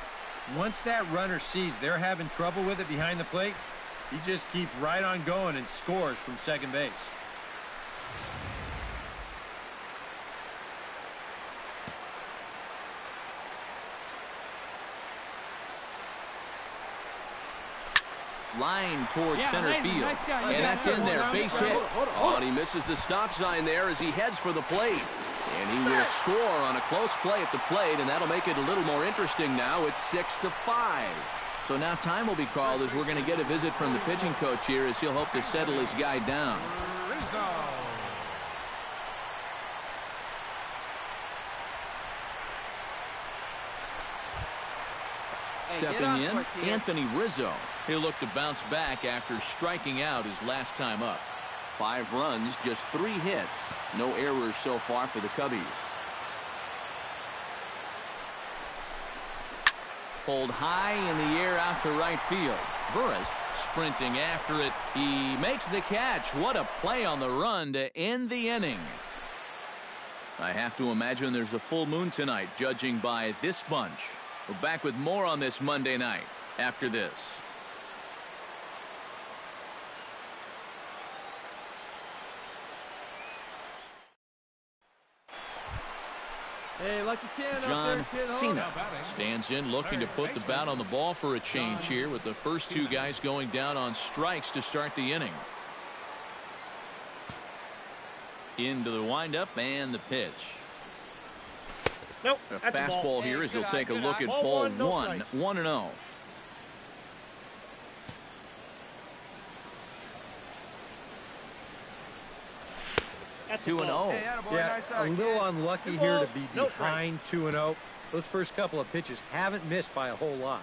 once that runner sees they're having trouble with it behind the plate, he just keeps right on going and scores from second base. Line towards center field. Nice job. And that's in there. Base hit. Oh, and he misses the stop sign there as he heads for the plate. And he will score on a close play at the plate, and that'll make it a little more interesting now. It's 6-5. So now time will be called as we're going to get a visit from the pitching coach here as he'll hope to settle his guy down. Stepping in, Anthony Rizzo. He'll look to bounce back after striking out his last time up. 5 runs, just 3 hits. No errors so far for the Cubbies. Pulled high in the air out to right field. Burris sprinting after it. He makes the catch. What a play on the run to end the inning. I have to imagine there's a full moon tonight, judging by this bunch. We're back with more on this Monday night after this. Hey, lucky kid John Cena stands in looking to put the bat on the ball for a change here with the first 2 guys going down on strikes to start the inning. Into the windup and the pitch. Nope. A fastball here as he'll take a look at ball 1. 1-0. That's 2-0. Hey, attaboy, Yeah, nice a little kid. unlucky here to be behind 2-0. Those first couple of pitches haven't missed by a whole lot.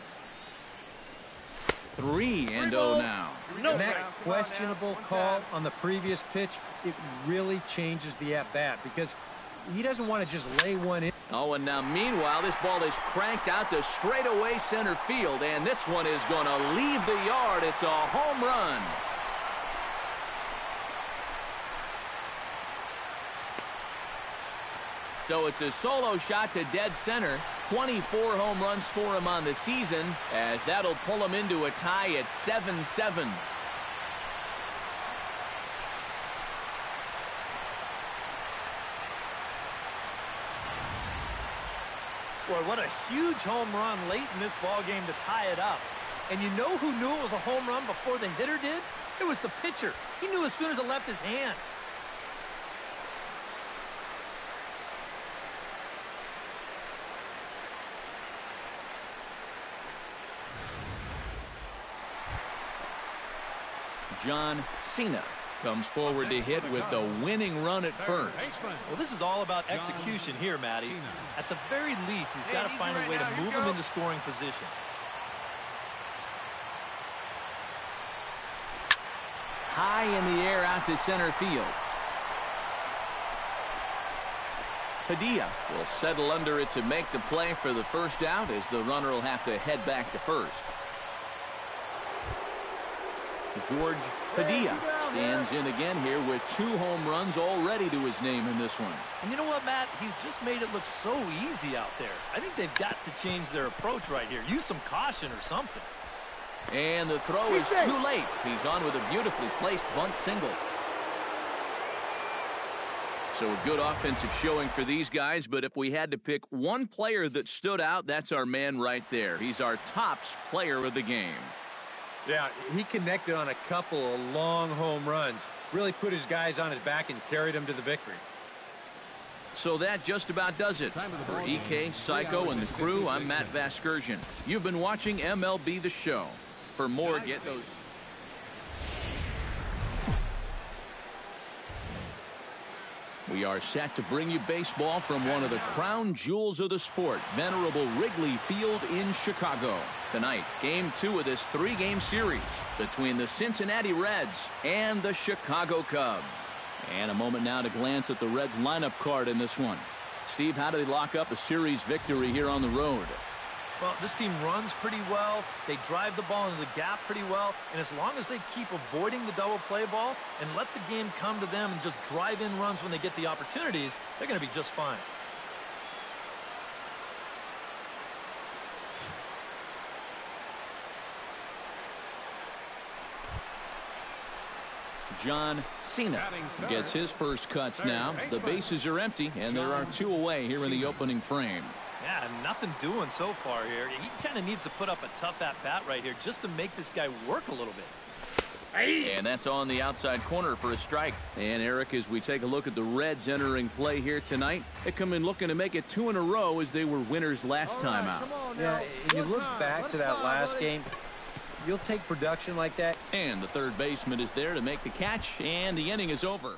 3-0 now. And that questionable call on the previous pitch, it really changes the at-bat because he doesn't want to just lay one in. Oh, and now meanwhile, this ball is cranked out to straightaway center field, and this one is going to leave the yard. It's a home run. So it's a solo shot to dead center. 24 home runs for him on the season, as that'll pull him into a tie at 7-7. Boy, what a huge home run late in this ball game to tie it up. And you know who knew it was a home run before the hitter did? It was the pitcher. He knew as soon as it left his hand. John Cena comes forward to hit with the winning run at first. Well, this is all about execution here, Matty. At the very least, he's got to find a way to move him into scoring position. High in the air out to center field. Padilla will settle under it to make the play for the first out, as the runner will have to head back to first. George Padilla stands in again here with 2 home runs already to his name in this one. And you know what, Matt? He's just made it look so easy out there. I think they've got to change their approach right here. Use some caution or something. And the throw is too late. He's on with a beautifully placed bunt single. So a good offensive showing for these guys, but if we had to pick one player that stood out, that's our man right there. He's our tops player of the game. Yeah, he connected on a couple of long home runs. Really put his guys on his back and carried them to the victory. So that just about does it. For EK, Psycho, and the crew, I'm Matt Vasgersian. You've been watching MLB The Show. For more, get those... We are set to bring you baseball from one of the crown jewels of the sport, venerable Wrigley Field in Chicago. Tonight, Game 2 of this three-game series between the Cincinnati Reds and the Chicago Cubs. And a moment now to glance at the Reds lineup card in this one. Steve, how do they lock up a series victory here on the road? Well, this team runs pretty well. They drive the ball into the gap pretty well. And as long as they keep avoiding the double play ball and let the game come to them and just drive in runs when they get the opportunities, they're going to be just fine. John Cena gets his first cuts now. The bases are empty, and there are two away here in the opening frame. Yeah, nothing doing so far here. He kind of needs to put up a tough at-bat right here just to make this guy work a little bit. And that's on the outside corner for a strike. And, Eric, as we take a look at the Reds entering play here tonight, they come in looking to make it 2 in a row as they were winners last time out. Yeah, if you look back to that last game, you'll take production like that. And the third baseman is there to make the catch, and the inning is over.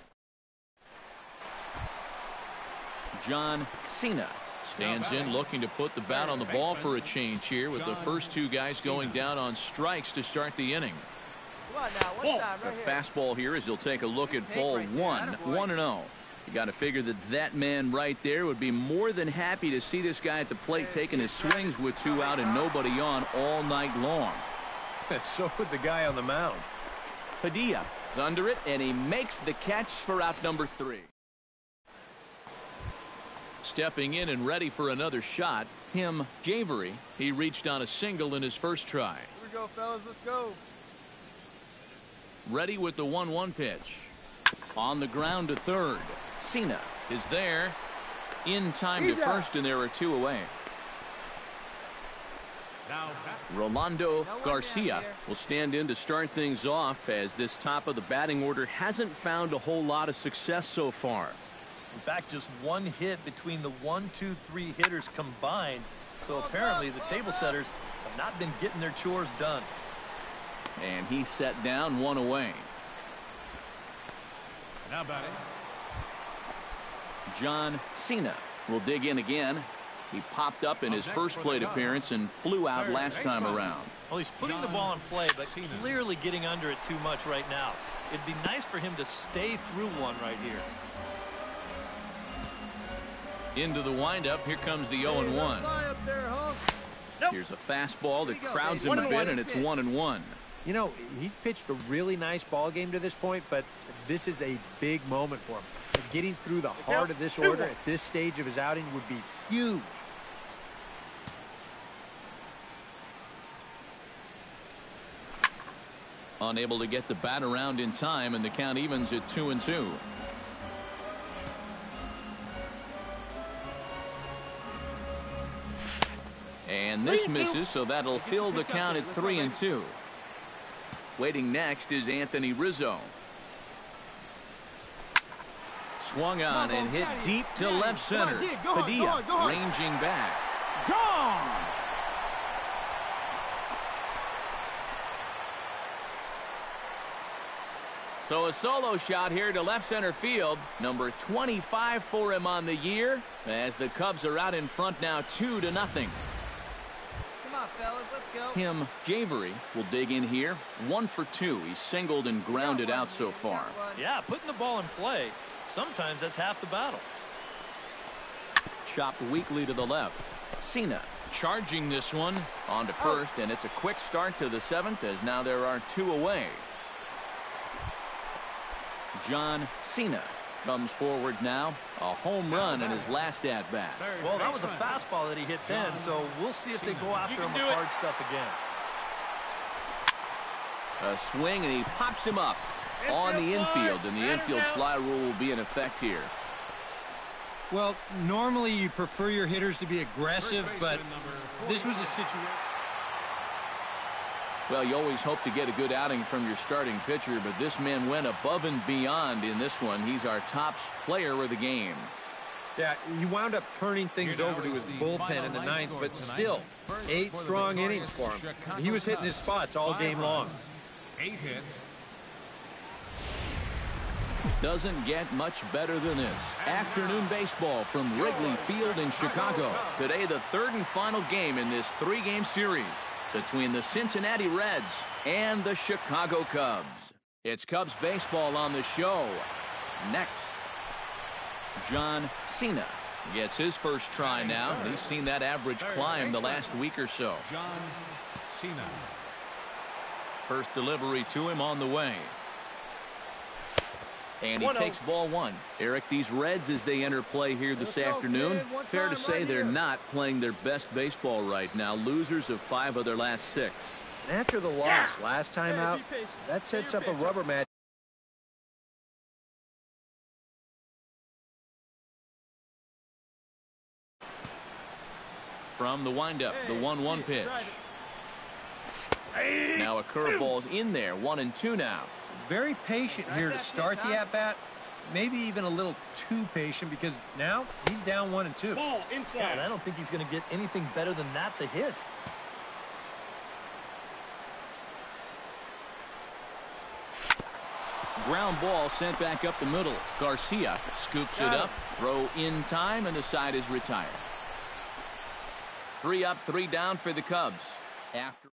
John Cena stands in looking to put the bat on the ball for a change here with the first two guys going down on strikes to start the inning. Come on now, one time The right here. fastball here as he'll take a look at ball one. 1-0. You got to figure that man right there would be more than happy to see this guy at the plate taking his swings with 2 out and nobody on all night long. So would the guy on the mound. Padilla is under it, and he makes the catch for out number 3. Stepping in and ready for another shot, Tim Javery. He reached on a single in his first try. Here we go, fellas. Let's go. Ready with the 1-1 pitch. On the ground to third. Cena is there. In time to first, and there are 2 away. Rolando Garcia will stand in to start things off as this top of the batting order hasn't found a whole lot of success so far. In fact, just 1 hit between the 1, 2, 3 hitters combined. So apparently the table setters have not been getting their chores done. And he's set down, 1 away. Now batting, John Cena will dig in again. He popped up in his first plate appearance and flew out last time around. Well, he's putting the ball in play, but clearly getting under it too much right now. It'd be nice for him to stay through one right here. Into the windup. Here comes the 0-1. Here's a fastball that crowds him a bit, and it's 1-1. You know, he's pitched a really nice ball game to this point, but this is a big moment for him. Getting through the heart of this order at this stage of his outing would be huge. Unable to get the bat around in time, and the count evens at 2-2. And this misses, so that'll fill the count at 3-2. Waiting next is Anthony Rizzo. Swung on and hit deep to left center. Padilla ranging back. Gone! So a solo shot here to left center field. Number 25 for him on the year as the Cubs are out in front now 2-0. Come on, fellas, let's go. Tim Javery will dig in here. 1 for 2. He's singled and grounded out so far. Yeah, putting the ball in play. Sometimes that's half the battle. Chopped weakly to the left. Cena charging this one on to first, and it's a quick start to the 7th as now there are 2 away. John Cena comes forward now. A home run in his last at-bat. Well, that was a fastball that he hit then, so we'll see if they go after him with hard stuff again. A swing, and he pops him up on the infield, and the infield fly rule will be in effect here. Well, normally you prefer your hitters to be aggressive, but this was a situation. Well, you always hope to get a good outing from your starting pitcher, but this man went above and beyond in this one. He's our top player of the game. Yeah, he wound up turning things over to his bullpen in the ninth, but still, 8 strong innings for him. He was hitting his spots all game long. 8 hits. Doesn't get much better than this. Afternoon baseball from Wrigley Field in Chicago. Today, the third and final game in this 3-game series between the Cincinnati Reds and the Chicago Cubs. It's Cubs baseball on the show. Next, John Cena gets his first try now. He's seen that average climb the last week or so. John Cena. First delivery to him on the way. And he takes ball 1. Eric, these Reds, as they enter play here this afternoon, fair to say they're not playing their best baseball right now. Losers of 5 of their last 6. After the loss last time out, that sets up a rubber match. From the windup, the 1-1 pitch. Now a curveball's in there, 1-2 now. Very patient here to start the at-bat. Maybe even a little too patient because now he's down 1-2. Ball inside. Yeah, and I don't think he's going to get anything better than that to hit. Ground ball sent back up the middle. Garcia scoops it up. Throw in time, and the side is retired. 3 up, 3 down for the Cubs. After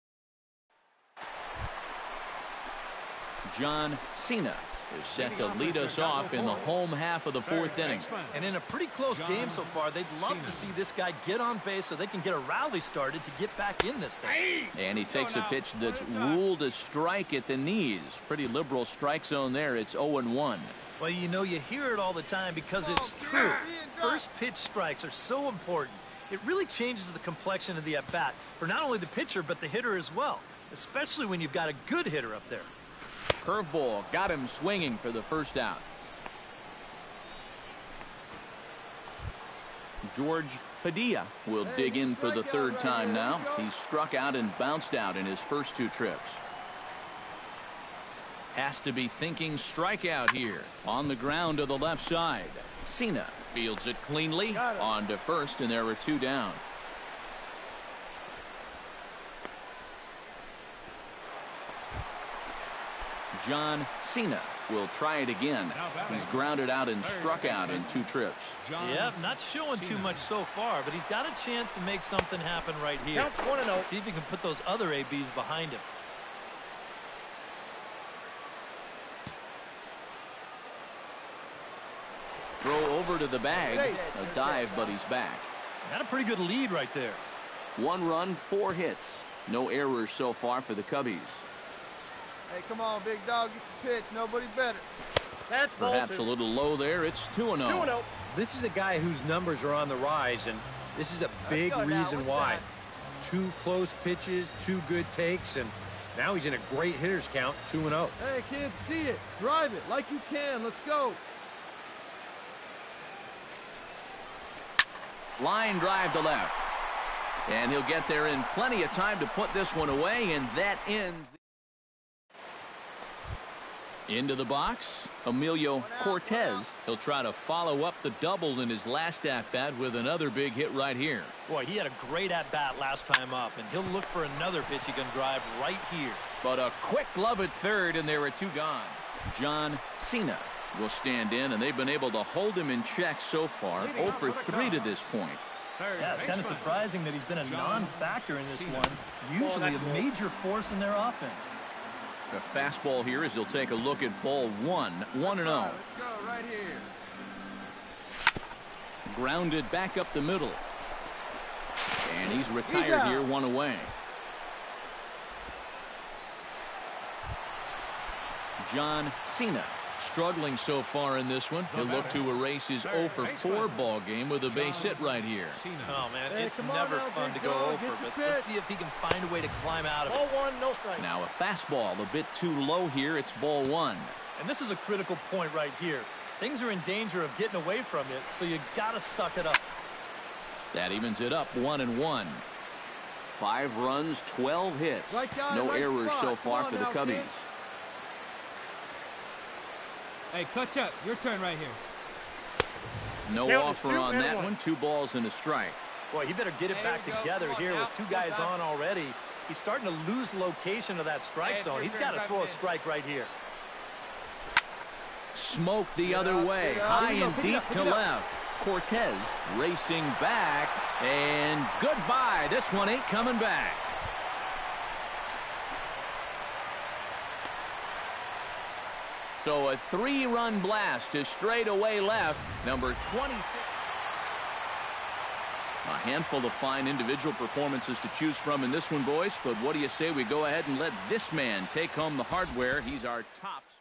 John Cena is set to lead us off in the home half of the 4th inning. And in a pretty close game so far, they'd love to see this guy get on base so they can get a rally started to get back in this thing. And he takes a pitch that's ruled a strike at the knees. Pretty liberal strike zone there. It's 0-1. Well, you know, you hear it all the time because it's true. First pitch strikes are so important. It really changes the complexion of the at-bat for not only the pitcher but the hitter as well, especially when you've got a good hitter up there. Curveball got him swinging for the first out. George Padilla will dig in for the 3rd time now. He struck out and bounced out in his first 2 trips. Has to be thinking strikeout here. On the ground to the left side. Cena fields it cleanly. On to first, and there are 2 down. John Cena will try it again. He's grounded out and struck out in 2 trips. Yep, not showing too much so far, but he's got a chance to make something happen right here. Counts 1-0. See if he can put those other ABs behind him. Throw over to the bag. A dive, but he's back. Got a pretty good lead right there. 1 run, 4 hits. No errors so far for the Cubbies. Hey, come on, big dog, get your pitch. Nobody better. That's ball Perhaps 2. a little low there. It's 2-0. 2-0. This is a guy whose numbers are on the rise, and this is a big reason why. 2 close pitches, 2 good takes, and now he's in a great hitter's count, 2-0. Hey, kids, see it. Drive it like you can. Let's go. Line drive to left. And he'll get there in plenty of time to put this one away, and that ends. Into the box, Emilio Cortez. He'll try to follow up the double in his last at-bat with another big hit right here. Boy, he had a great at-bat last time up, and he'll look for another pitch he can drive right here. But a quick glove at third, and there are 2 gone. John Cena will stand in, and they've been able to hold him in check so far. 0 for 3 to this point. Yeah, it's kind of surprising that he's been a non-factor in this one. Usually a major force in their offense. The fastball here as he'll take a look at ball 1. 1-0. Let's go right here. Grounded back up the middle. And he's retired here, 1 away. John Cena struggling so far in this one. He'll look to erase his 0 for 4 ball game with a base hit right here. Oh, man, Hey, it's come on never now, fun big to go dog, over, get your but let's pitch. see if he can find a way to climb out of it. Ball 1, no strike. Now a fastball a bit too low here. It's ball 1. And this is a critical point right here. Things are in danger of getting away from you, so you got to suck it up. That evens it up 1-1. 5 runs, 12 hits. No errors so far for the Cubbies. Hey, Kutch up. Your turn right here. No offer on that one. 2 balls and a strike. Boy, he better get it back together here with 2 guys on already. He's starting to lose location of that strike zone. He's got to throw a strike right here. Smoke the other way. High and deep to left. Cortez racing back. And goodbye. This one ain't coming back. So a 3-run blast to straightaway left. Number 26. A handful of fine individual performances to choose from in this one, boys. But what do you say we go ahead and let this man take home the hardware? He's our top player.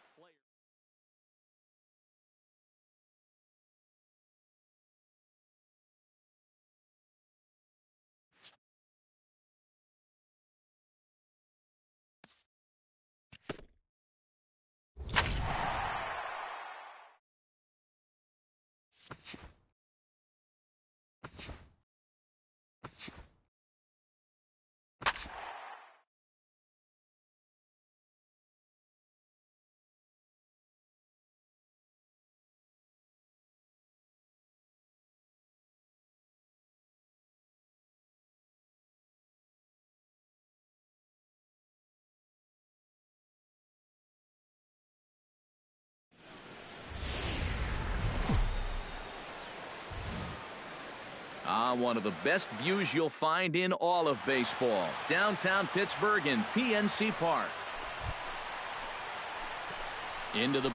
One of the best views you'll find in all of baseball. Downtown Pittsburgh in PNC Park. Into the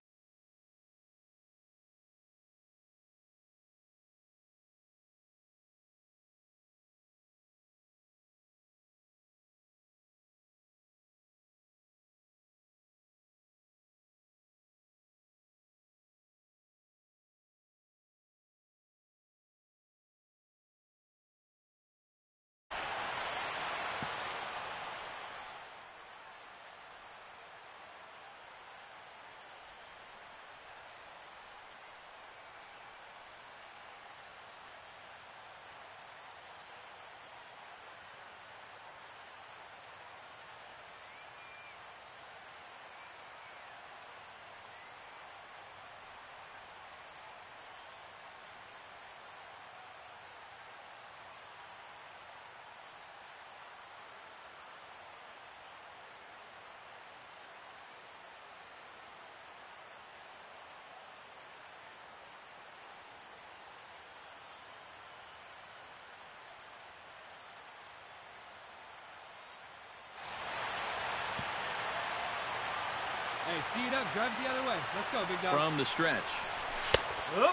Hey, tee it up, drive it the other way. Let's go, big dog. From the stretch.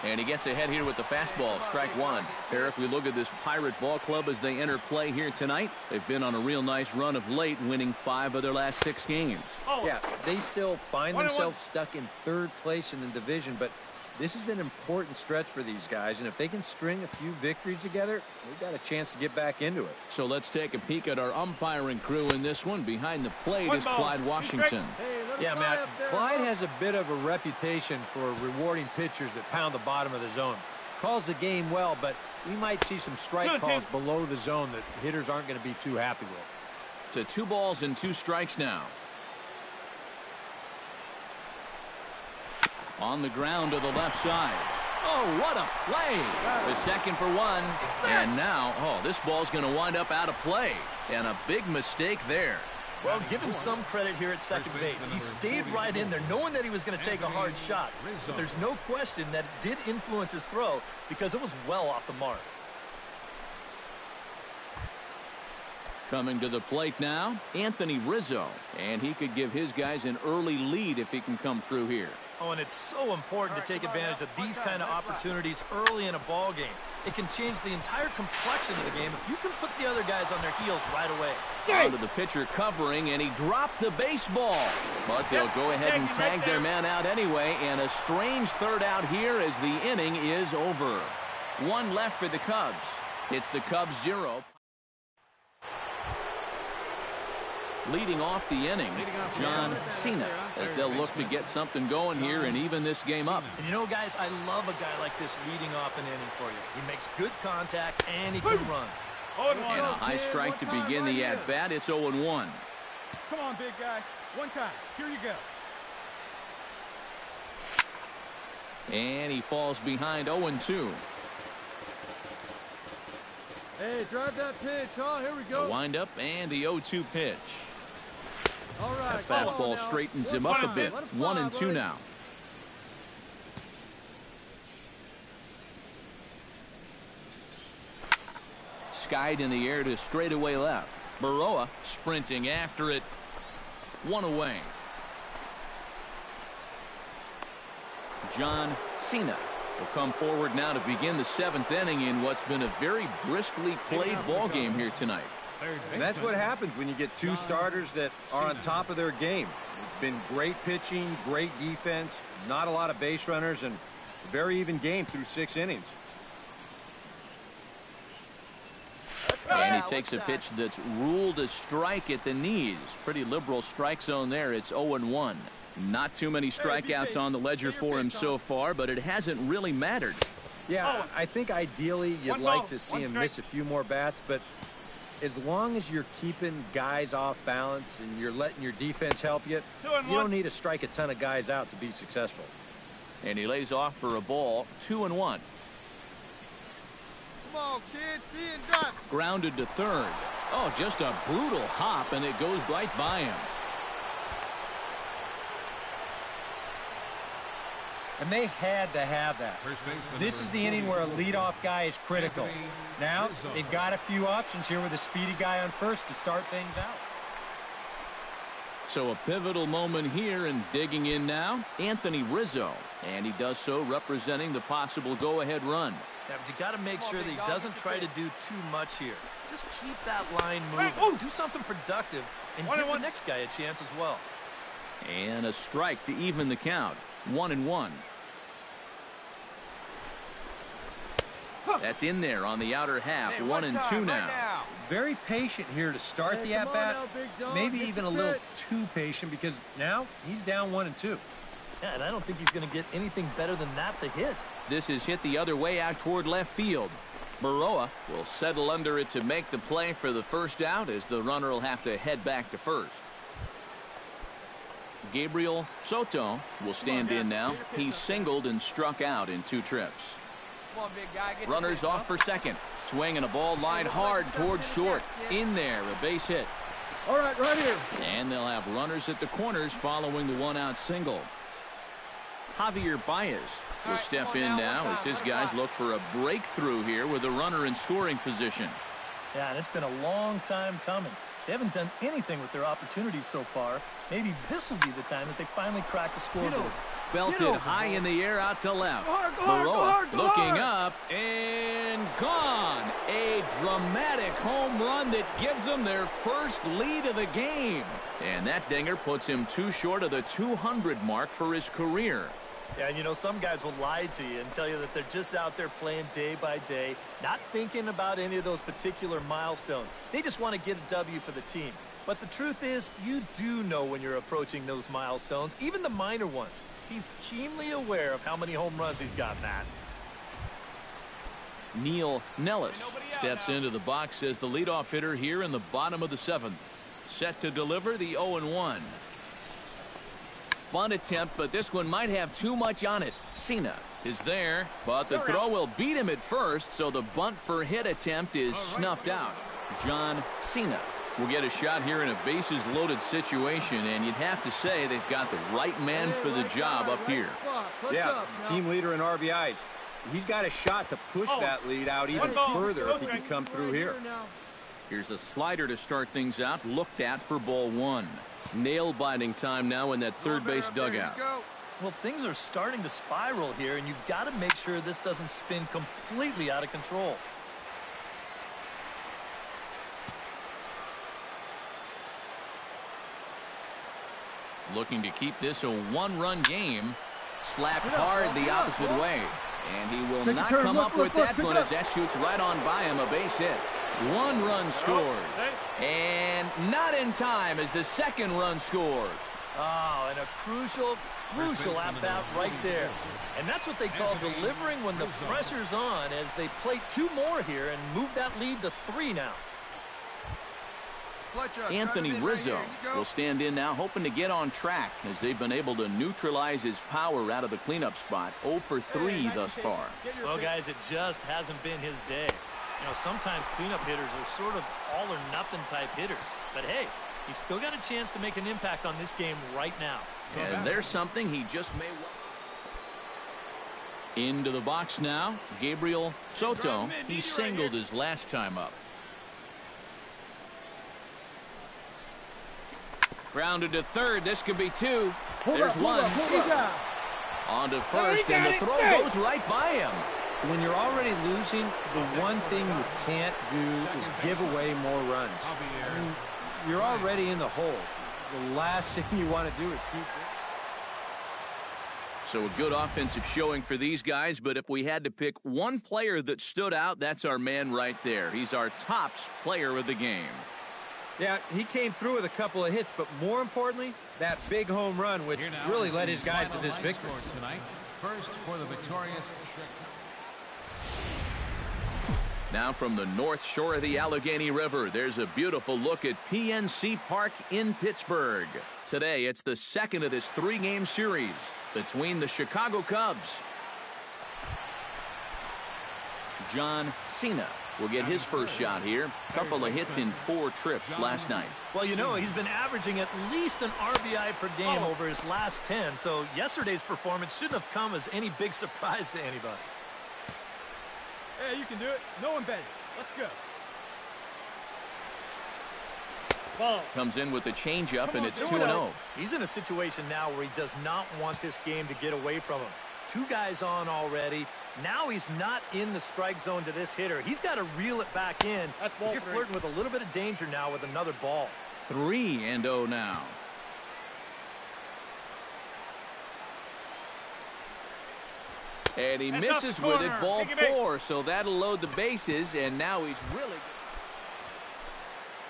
And he gets ahead here with the fastball. Strike one. Eric, we look at this Pirate Ball Club as they enter play here tonight. They've been on a real nice run of late, winning 5 of their last 6 games. Yeah, they still find themselves stuck in 3rd place in the division, but this is an important stretch for these guys, and if they can string a few victories together, they've got a chance to get back into it. So let's take a peek at our umpiring crew in this one. Behind the plate is Clyde Washington. Yeah, Matt, Clyde has a bit of a reputation for rewarding pitchers that pound the bottom of the zone. Calls the game well, but we might see some strike calls below the zone that hitters aren't going to be too happy with. To 2 balls and 2 strikes now. On the ground to the left side. Oh, what a play. The second for 1. And now, this ball's going to wind up out of play. And a big mistake there. Well, give him some credit here at second base. He stayed right in there knowing that he was going to take a hard shot. But there's no question that it did influence his throw because it was well off the mark. Coming to the plate now, Anthony Rizzo. And he could give his guys an early lead if he can come through here. Oh, and it's so important to take advantage of these kind of opportunities early in a ball game. It can change the entire complexion of the game if you can put the other guys on their heels right away. Onto the pitcher covering, and he dropped the baseball. But they'll go ahead and tag their man out anyway, and a strange 3rd out here as the inning is over. 1 left for the Cubs. It's the Cubs 0. Leading off the inning, John Cena, as they'll look to get something going here and even this game up. And you know, guys, I love a guy like this leading off an inning for you. He makes good contact and he can run. And a high strike to begin the at-bat. It's 0-1. Come on, big guy. One time. Here you go. And he falls behind 0-2. Hey, drive that pitch, huh? Here we go. The windup and the 0-2 pitch. All right. That fastball straightens him up a bit. 1-2 now. Skied in the air to straightaway left. Baroa sprinting after it. 1 away. John Cena will come forward now to begin the 7th inning in what's been a very briskly played ball game here tonight. And that's what happens when you get two starters that are on top of their game. It's been great pitching, great defense, not a lot of base runners, and a very even game through 6 innings. And he takes a pitch that's ruled a strike at the knees. Pretty liberal strike zone there. It's 0-1. Not too many strikeouts on the ledger for him so far, but it hasn't really mattered. Yeah, I think ideally you'd like to see him miss a few more bats, but as long as you're keeping guys off balance and you're letting your defense help you, you don't need to strike a ton of guys out to be successful. And he lays off for a ball. 2-1. Come on, kid. See and duck. Grounded to third. Oh, just a brutal hop, and it goes right by him. And they had to have that. This is the inning where a leadoff guy is critical. Now, they've got a few options here with a speedy guy on first to start things out. So a pivotal moment here, and digging in now, Anthony Rizzo. And he does so representing the possible go-ahead run. Yeah, but you got to make sure that he doesn't try to do too much here. Just keep that line moving. Do something productive and give the next guy a chance as well. And a strike to even the count. 1-1. That's in there on the outer half. 1-2 now. Very patient here to start the at-bat. Maybe even a little too patient because now he's down 1-2. Yeah, and I don't think he's going to get anything better than that to hit. This is hit the other way out toward left field. Baroa will settle under it to make the play for the first out, as the runner will have to head back to first. Gabriel Soto will stand in now. He's singled and struck out in 2 trips. Come on, big guy. Get Runners off for second. Swing and a ball lined hard towards short. In there, a base hit. All right, right here. And they'll have runners at the corners following the 1-out single. Javier Baez will step in now as his guys look for a breakthrough here with a runner in scoring position. Yeah, and it's been a long time coming. They haven't done anything with their opportunities so far. Maybe this will be the time that they finally crack the scoreboard. Belted high in the air out to left. Baroa looking up and gone. A dramatic home run that gives them their first lead of the game. And that dinger puts him 2 short of the 200 mark for his career. Yeah, you know, some guys will lie to you and tell you that they're just out there playing day by day, not thinking about any of those particular milestones. They just want to get a W for the team. But the truth is, you do know when you're approaching those milestones, even the minor ones. He's keenly aware of how many home runs he's got, Matt. Neil Nellis steps into the box as the leadoff hitter here in the bottom of the 7th. Set to deliver the 0-1. Bunt attempt, but this one might have too much on it. Cena is there, but the throw will beat him at first, so the bunt for hit attempt is snuffed out. John Cena will get a shot here in a bases-loaded situation, and you'd have to say they've got the right man for the job up here. Yeah, team leader in RBIs. He's got a shot to push that lead out even further if he can come through here. Here's a slider to start things out, looked at for ball 1. Nail-biting time now in that third base dugout. Well, things are starting to spiral here, and you've got to make sure this doesn't spin completely out of control. Looking to keep this a 1-run game. Slapped hard the opposite way. And he will not come up with that one as that shoots right on by him, a base hit. 1 run scores. And not in time as the 2nd run scores. Oh, and a crucial at-bat right there. And that's what they call delivering when the pressure's on, as they play 2 more here and move that lead to 3 now. clutch up. Anthony Rizzo will stand in now, hoping to get on track as they've been able to neutralize his power out of the cleanup spot. 0 for 3 thus far. Well, guys, it just hasn't been his day. You know, sometimes cleanup hitters are sort of all or nothing type hitters. But hey, he's still got a chance to make an impact on this game right now. And there's something he just may well. Into the box now, Gabriel Soto. He singled his last time up. Grounded to third. This could be two. There's one. On to first, and the throw goes right by him. When you're already losing, the one thing you can't do is give away more runs. I mean, you're already in the hole. The last thing you want to do is keep it. So a good offensive showing for these guys, but if we had to pick one player that stood out, that's our man right there. He's our tops player of the game. Yeah, he came through with a couple of hits, but more importantly, that big home run, which really led his guys to this victory. Tonight, first for the victorious Chicago. Now from the north shore of the Allegheny River, there's a beautiful look at PNC Park in Pittsburgh. Today, it's the second of this three-game series between the Chicago Cubs. John Cena will get his first shot here. Couple of hits in 4 trips last night. Well, you know, he's been averaging at least an RBI per game over his last 10, so yesterday's performance shouldn't have come as any big surprise to anybody. Hey, you can do it. No one better. Let's go. Ball. Comes in with the changeup, and it's 2-0. He's in a situation now where he does not want this game to get away from him. 2 guys on already. Now he's not in the strike zone to this hitter. He's got to reel it back in. You're flirting with a little bit of danger now with another ball. 3-0 now. And he misses with it, ball 4, so that'll load the bases, and now he's really...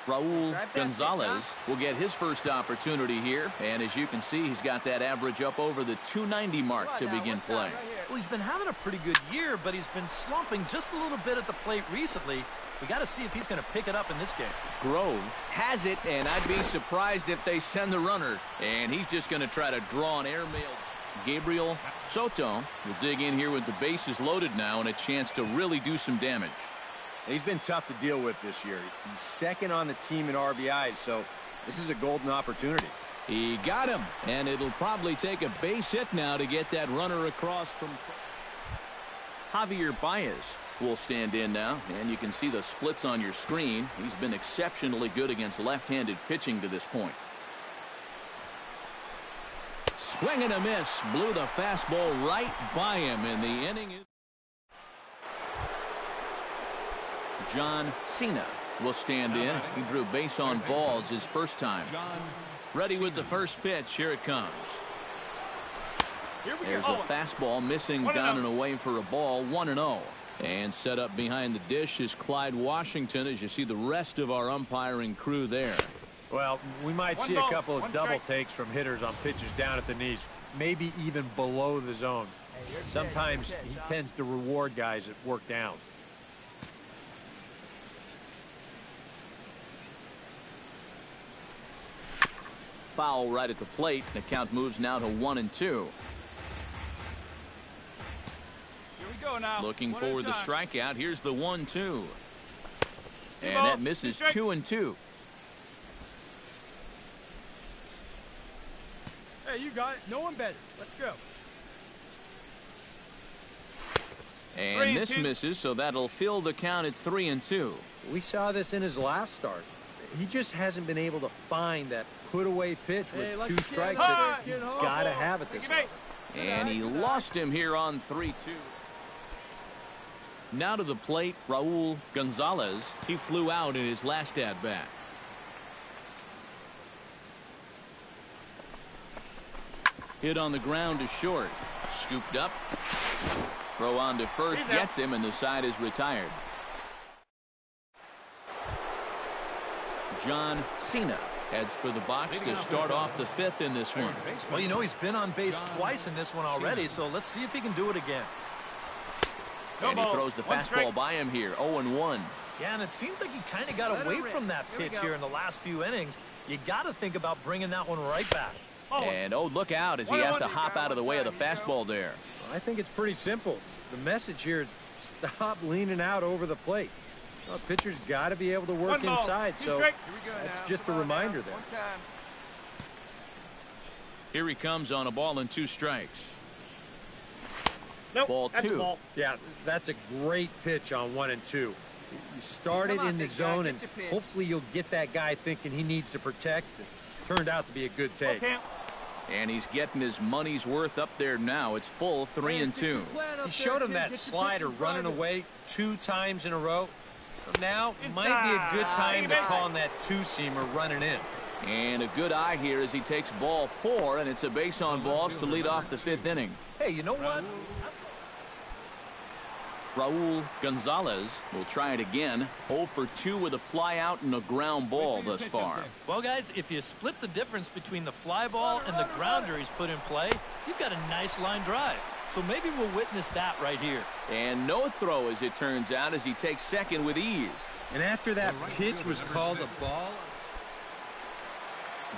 Raul Gonzalez will get his first opportunity here, and as you can see, he's got that average up over the 290 mark to begin play. Well, he's been having a pretty good year, but he's been slumping just a little bit at the plate recently. We got to see if he's going to pick it up in this game. Grove has it, and I'd be surprised if they send the runner, and he's just going to try to draw an airmail. Gabriel Soto will dig in here with the bases loaded now and a chance to really do some damage. He's been tough to deal with this year. He's second on the team in RBIs, so this is a golden opportunity. He got him, and it'll probably take a base hit now to get that runner across from... Javier Baez will stand in now, and you can see the splits on your screen. He's been exceptionally good against left-handed pitching to this point. Swing and a miss. Blew the fastball right by him, and the inning is... John Cena will stand in. He drew base on balls his first time. Ready with the first pitch. Here it comes. There's a fastball missing down and away for a ball. 1-0. And set up behind the dish is Clyde Washington, as you see the rest of our umpiring crew there. Well, we might see a couple of double takes from hitters on pitches down at the knees, maybe even below the zone. Sometimes he tends to reward guys that work down. Foul right at the plate. The count moves now to 1-2. Here we go now. Looking for the strikeout. Here's the 1-2. And that misses 2-2. Hey, you got it. No one better. Let's go. And this misses, so that'll fill the count at 3-2. We saw this in his last start. He just hasn't been able to find that put-away pitch with 2 strikes that you gotta have at this level. And he lost him here on 3-2. Now to the plate, Raul Gonzalez. He flew out in his last at-bat. Hit on the ground to short. Scooped up. Throw on to first, gets him, and the side is retired. John Cena heads for the box to start off the 5th in this one. Well, you know, he's been on base twice in this one already, so let's see if he can do it again. And he throws the fastball by him here. 0-1. Yeah, and it seems like he kind of got away from that pitch here in the last few innings. You got to think about bringing that one right back. And, oh, look out as he has to hop out of the way of the fastball there. I think it's pretty simple. The message here is stop leaning out over the plate. Well, pitcher's got to be able to work inside, so that's just a reminder there. Here he comes on a ball and 2 strikes. Nope, Ball that's 2. a ball. Yeah, that's a great pitch on 1 and 2. You started in the zone, and hopefully you'll get that guy thinking he needs to protect. It turned out to be a good take. Okay. And he's getting his money's worth up there now. It's full 3 and 2. He showed him that slider running away 2 times in a row. So now might be a good time to call on that 2-seamer running in. And a good eye here as he takes ball 4, and it's a base on balls to lead off the 5th inning. Hey, you know what? Raul Gonzalez will try it again. 0 for 2 with a fly out and a ground ball thus far. Well, guys, if you split the difference between the fly ball and the grounder he's put in play, you've got a nice line drive. So maybe we'll witness that right here. And no throw, as it turns out, as he takes second with ease. And after that pitch was called a ball.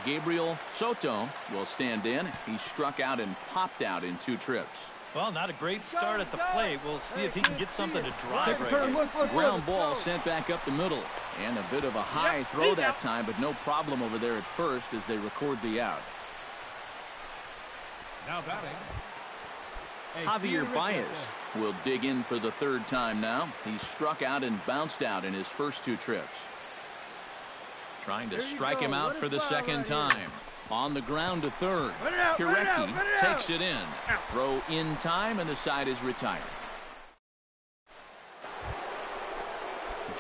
Gabriel Soto will stand in. He struck out and popped out in 2 trips. Well, not a great start at the plate. We'll see if he can get something to drive right here. Ground ball sent back up the middle. And a bit of a high throw that time, but no problem over there at first as they record the out. Now batting. Javier Baez will dig in for the 3rd time now. He struck out and bounced out in his first 2 trips. Trying to strike him out for the 2nd time. On the ground to 3rd. Kireki takes it in. Throw in time, and the side is retired.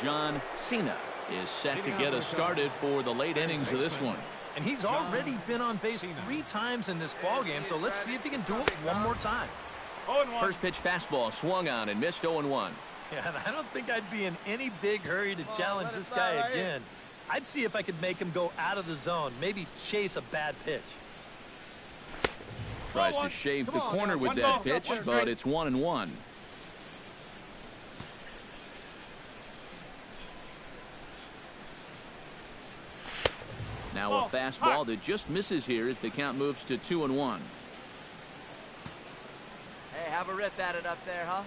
John Cena is set to get us started for the late innings of this one. And he's already been on base 3 times in this ballgame, so let's see if he can do it one more time. First pitch fastball swung on and missed 0-1. Yeah, and I don't think I'd be in any big hurry to challenge this guy again. I'd see if I could make him go out of the zone, maybe chase a bad pitch. Tries to shave the corner with that pitch, but it's 1-1. Now a fastball that just misses here as the count moves to 2-1. Hey, have a rip at it up there, huh?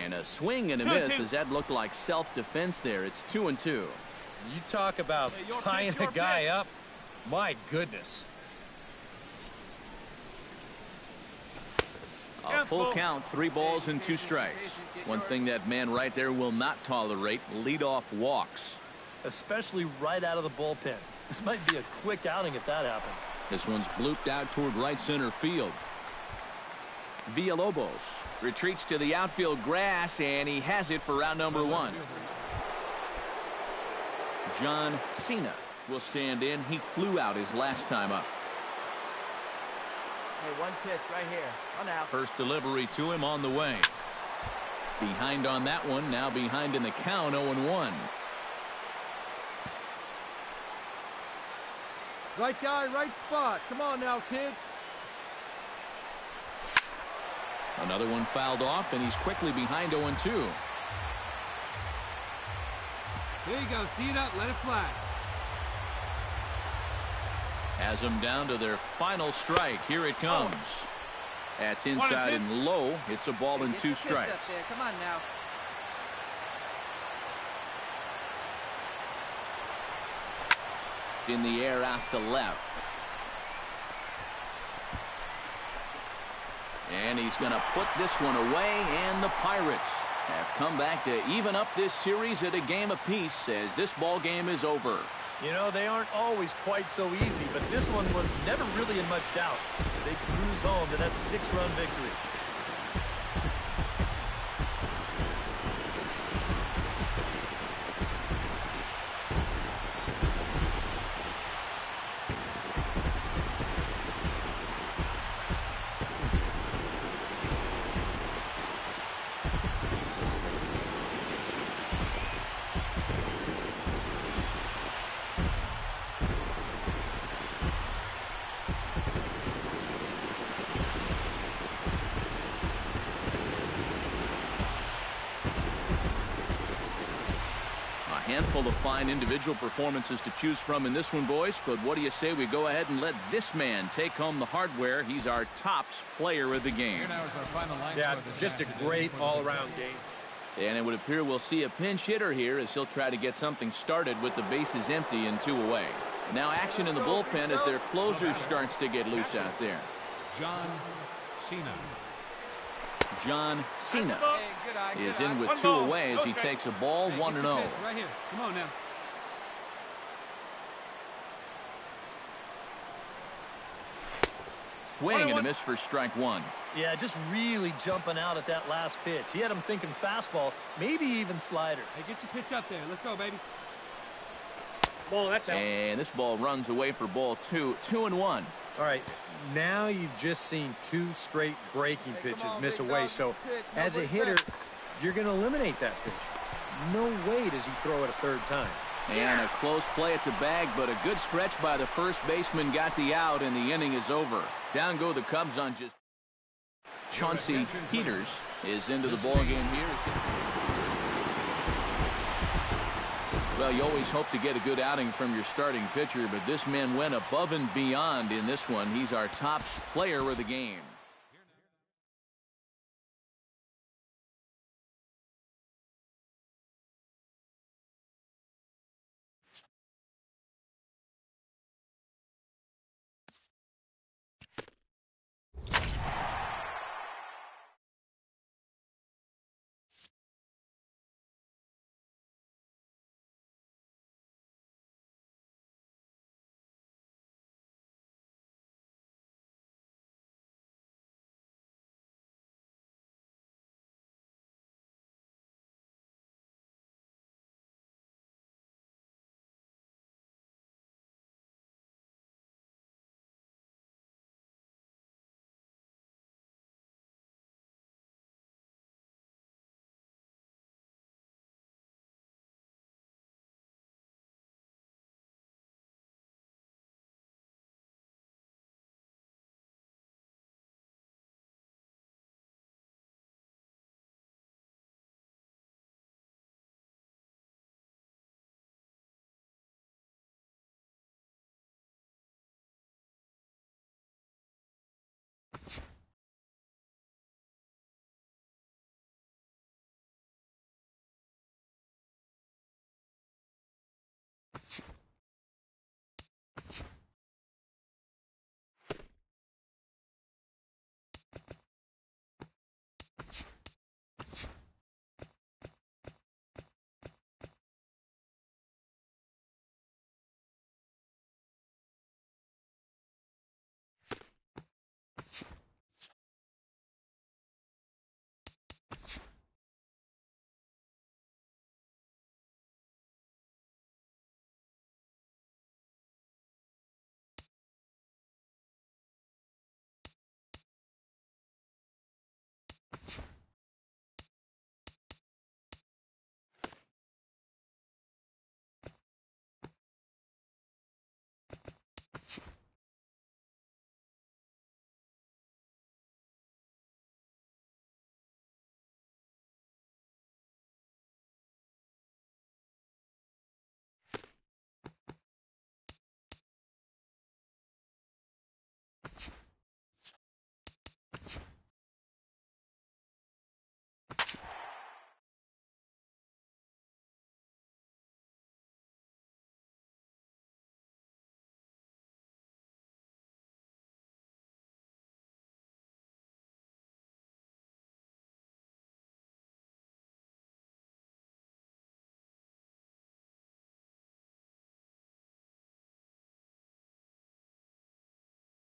And a swing and a miss as that looked like self-defense there. It's 2-2. You talk about tying a guy up. My goodness. A full count, 3 balls and 2 strikes. One thing that man right there will not tolerate, leadoff walks. Especially right out of the bullpen. This might be a quick outing if that happens. This one's blooped out toward right center field. Villalobos retreats to the outfield grass, and he has it for round number 1. John Cena will stand in. He flew out his last time up. Hey, 1 pitch right here. On out. First delivery to him on the way. Behind on that one, now behind in the count, 0-1. Right guy, right spot. Come on now, kid. Another one fouled off, and he's quickly behind 0-2. There you go. See it up. Let it fly. Has them down to their final strike. Here it comes. That's inside and low. It's a ball and 2 strikes. Come on now. In the air out to left. And he's going to put this one away, and the Pirates have come back to even up this series at a game apiece as this ball game is over. You know, they aren't always quite so easy, but this one was never really in much doubt. They cruise home to that 6-run victory. handful of fine individual performances to choose from in this one, boys. But what do you say we go ahead and let this man take home the hardware? He's our tops player of the game. Yeah, just a great all-around game. And it would appear we'll see a pinch hitter here as he'll try to get something started with the bases empty and 2 away. And now action in the bullpen as their closer starts to get loose out there. John Cena. John Cena is in with 2 away as he takes a ball 1-0. Right here. Come on now. Swing and a miss for strike 1. Yeah, just really jumping out at that last pitch. He had him thinking fastball, maybe even slider. Hey, get your pitch up there. Let's go, baby. Ball, that's out. And this ball runs away for ball 2. 2-1. All right, now you've just seen 2 straight breaking pitches miss away. So as a hitter, you're going to eliminate that pitch. No way does he throw it a 3rd time. And a close play at the bag, but a good stretch by the first baseman got the out, and the inning is over. Down go the Cubs on just... Chauncey Peters is into the ballgame here. Well, you always hope to get a good outing from your starting pitcher, but this man went above and beyond in this one. He's our top player of the game.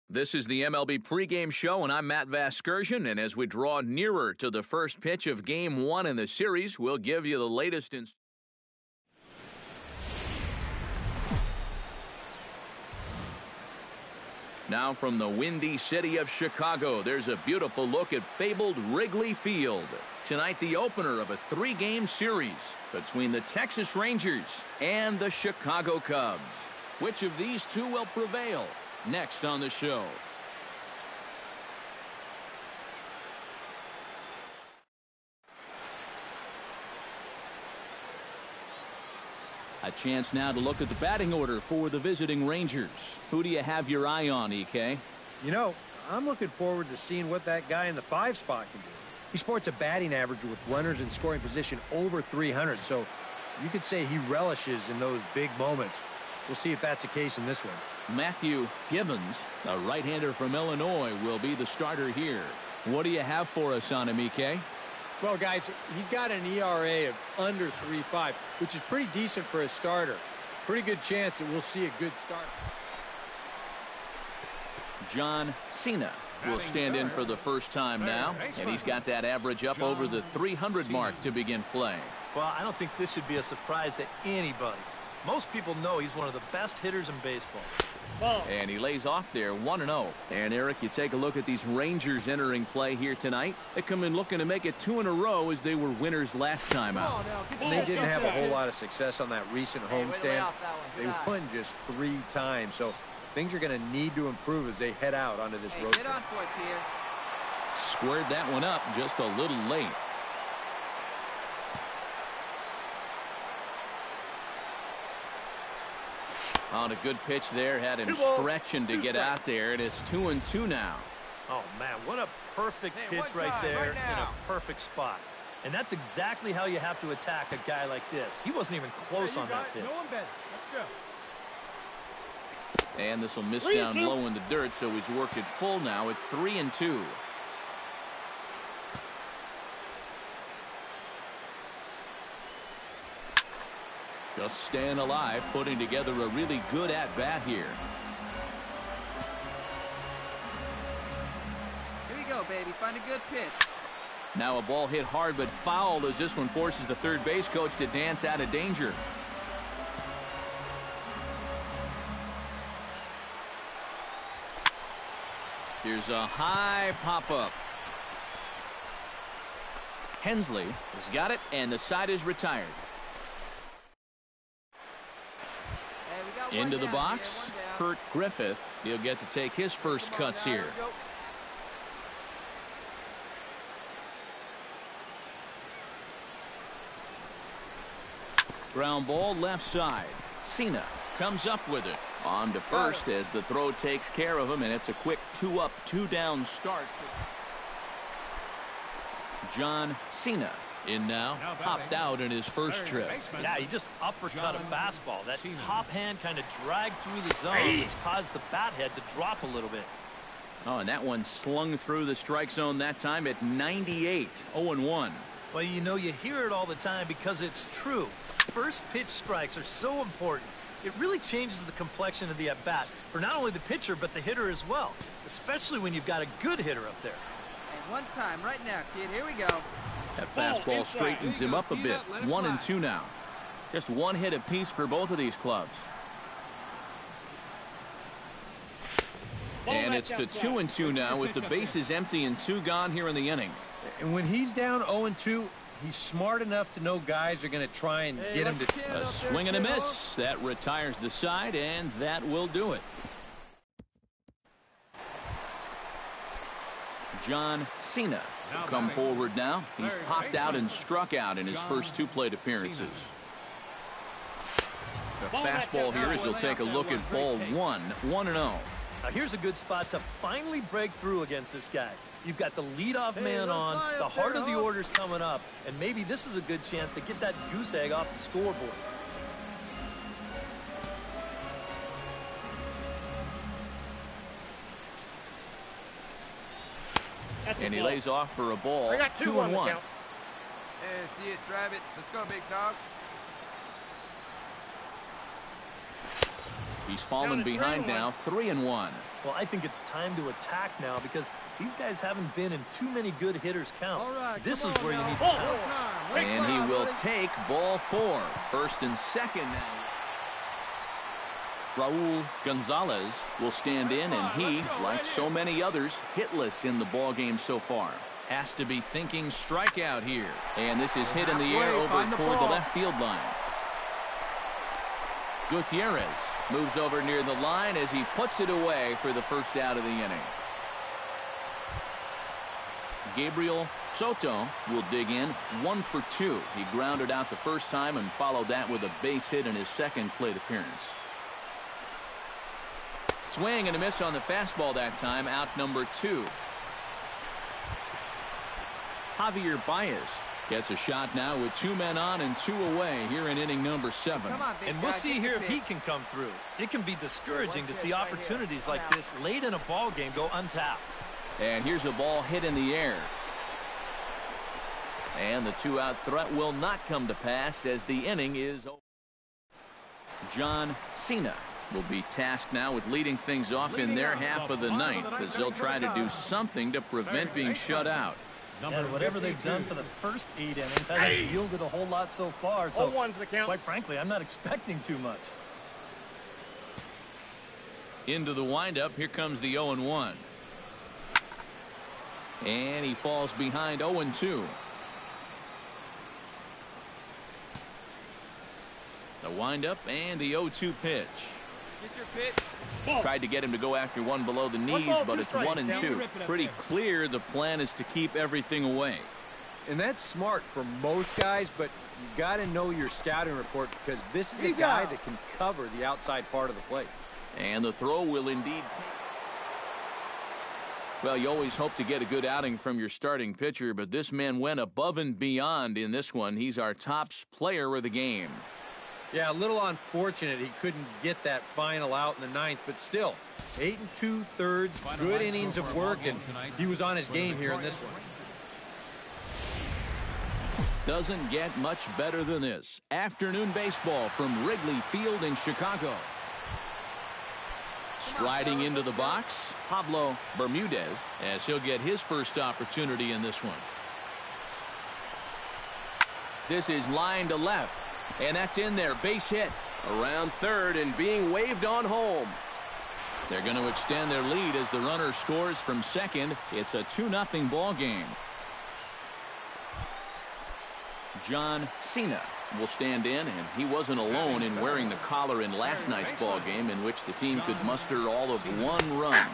This is the MLB pregame show, and I'm Matt Vasgersian. And as we draw nearer to the first pitch of Game 1 in the series, we'll give you the latest in... Now from the windy city of Chicago, there's a beautiful look at fabled Wrigley Field. Tonight, the opener of a 3-game series between the Texas Rangers and the Chicago Cubs. Which of these two will prevail? Next on the show. A chance now to look at the batting order for the visiting Rangers. Who do you have your eye on, EK? You know, I'm looking forward to seeing what that guy in the 5 spot can do. He sports a batting average with runners in scoring position over 300, so you could say he relishes in those big moments. We'll see if that's the case in this one. Matthew Gibbons, a right-hander from Illinois, will be the starter here. What do you have for us on him, EK? Well, guys, he's got an ERA of under 3.5, which is pretty decent for a starter. Pretty good chance that we'll see a good start. John Cena will stand in for the first time now, and he's got that average up over the 300 mark to begin play. Well, I don't think this should be a surprise to anybody. Most people know he's one of the best hitters in baseball. And he lays off there 1-0. And Eric, you take a look at these Rangers entering play here tonight. They come in looking to make it 2 in a row as they were winners last time out. And they didn't have a whole lot of success on that recent homestand. They won just 3 times, so things are going to need to improve as they head out onto this road trip. Squared that one up just a little late. On a good pitch there, had him stretching to get out there, and it's 2-2 now. Oh, man, what a perfect pitch right there in a perfect spot. And that's exactly how you have to attack a guy like this. He wasn't even close on that pitch. No one better. Let's go. And this will miss down low in the dirt, so he's worked it full now at 3-2. Just staying alive, putting together a really good at-bat here. Here we go, baby. Find a good pitch. Now a ball hit hard but fouled as this one forces the third base coach to dance out of danger. Here's a high pop-up. Hensley has got it, and the side is retired. Into the box, Kurt Griffith. He'll get to take his first cuts here. Ground ball left side. Cena comes up with it. On to first as the throw takes care of him, and it's a quick 2-up, 2-down start. John Cena in now, popped out in his first trip. Yeah, he just uppercut a fastball. That top hand kind of dragged through the zone, which caused the bat head to drop a little bit. Oh, and that one slung through the strike zone that time at 98, 0-1. Well, you know, you hear it all the time because it's true. First pitch strikes are so important. It really changes the complexion of the at-bat for not only the pitcher, but the hitter as well, especially when you've got a good hitter up there. And one time right now, kid. Here we go. That fastball straightens him up a bit. 1-2 now. Just one hit apiece for both of these clubs. And it's to 2-2 now with the bases empty and 2 gone here in the inning. And when he's down 0-2, he's smart enough to know guys are going to try and get him to... A swing and a miss. That retires the side, and that will do it. John Cena will come forward now. He's popped out and struck out in his first 2 plate appearances. The fastball here as he'll take a look at ball 1, 1-0. Now here's a good spot to finally break through against this guy. You've got the leadoff man on, the heart of the order's coming up, and maybe this is a good chance to get that goose egg off the scoreboard. And he lays off for a ball. 2-1. Yeah, see it, drive it. Let's go, big dog. He's fallen behind now, 3-1. Well, I think it's time to attack now because these guys haven't been in too many good hitters' counts. This is where you need to pounce. And he will take ball 4. First and second now. Raul Gonzalez will stand in, and he, like so many others, hitless in the ballgame so far. Has to be thinking strikeout here. And this is hit in the air over toward the left field line. Gutierrez moves over near the line as he puts it away for the first out of the inning. Gabriel Soto will dig in 1 for 2. He grounded out the first time and followed that with a base hit in his second plate appearance. Swing and a miss on the fastball that time, out number 2. Javier Baez gets a shot now with 2 men on and 2 away here in inning number 7. And we'll see here if he can come through. It can be discouraging to see opportunities like this late in a ball game go untapped. And here's a ball hit in the air. And the 2-out threat will not come to pass as the inning is over. John Cena will be tasked now with leading things off in their half of the ninth, as they'll try to do something to prevent being shut out. And whatever they've done for the first 8 innings hasn't yielded a whole lot so far. So, quite frankly, I'm not expecting too much. Into the windup, here comes the 0-1. And he falls behind 0-2. The windup and the 0-2 pitch. Get your pitch. Tried to get him to go after one below the knees, but it's 1-2. Pretty clear the plan is to keep everything away. And that's smart for most guys, but you got to know your scouting report, because this is a guy that can cover the outside part of the plate. And the throw will indeed. Well, you always hope to get a good outing from your starting pitcher, but this man went above and beyond in this one. He's our top player of the game. Yeah, a little unfortunate he couldn't get that final out in the ninth, but still, 8 2/3, good innings of work, and he was on his game here in this one. Doesn't get much better than this. Afternoon baseball from Wrigley Field in Chicago. Striding into the box, Pablo Bermudez, as he'll get his first opportunity in this one. This is line to left. And that's in there. Base hit around third and being waved on home. They're going to extend their lead as the runner scores from second. It's a 2-0 ball game. John Cena will stand in, and he wasn't alone in wearing the collar in last night's ball game, in which the team could muster all of 1 run.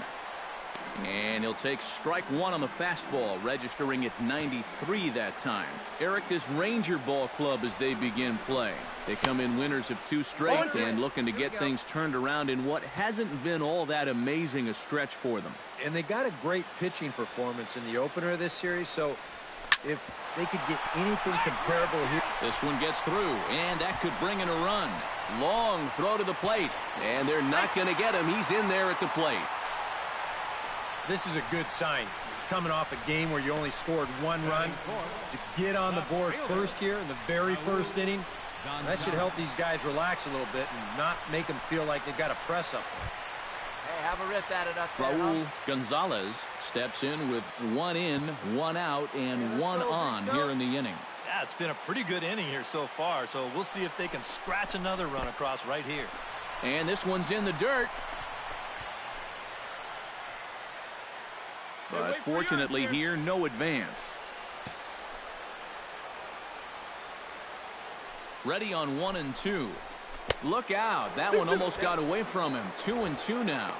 And he'll take strike 1 on the fastball, registering at 93 that time. Eric, this Ranger ball club as they begin play. They come in winners of 2 straight and looking to get things turned around in what hasn't been all that amazing a stretch for them. And they got a great pitching performance in the opener of this series, so if they could get anything comparable here. This one gets through, and that could bring in a run. Long throw to the plate, and they're not going to get him. He's in there at the plate. This is a good sign. Coming off a game where you only scored 1 run, to get on the board first here in the very first inning, that should help these guys relax a little bit and not make them feel like they've got to press up there. Hey, have a rip at it up there. Raul Gonzalez steps in with 1 in, 1 out, and 1 on here in the inning. Yeah, it's been a pretty good inning here so far, so we'll see if they can scratch another run across right here. And this one's in the dirt. But fortunately here, no advance. Ready on 1 and 2. Look out. That one almost got away from him. 2-2 now.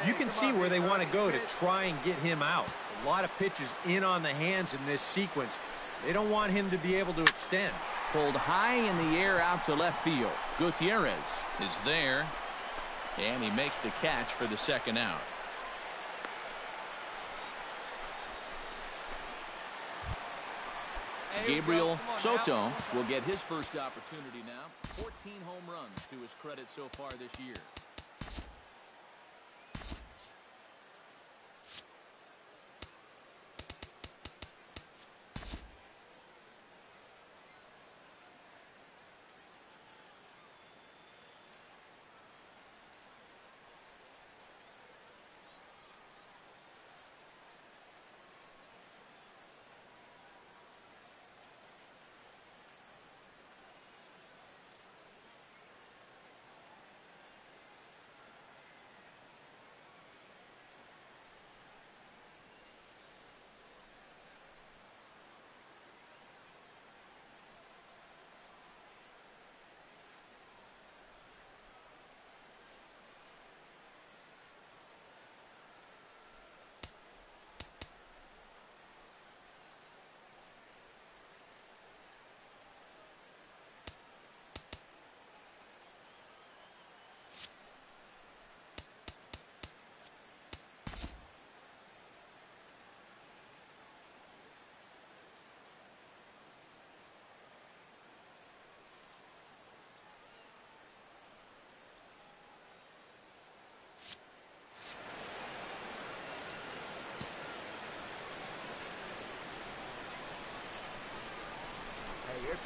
You can see where they want to go to try and get him out. A lot of pitches in on the hands in this sequence. They don't want him to be able to extend. Pulled high in the air out to left field. Gutierrez is there. And he makes the catch for the 2nd out. Gabriel Soto will get his first opportunity now. 14 home runs to his credit so far this year.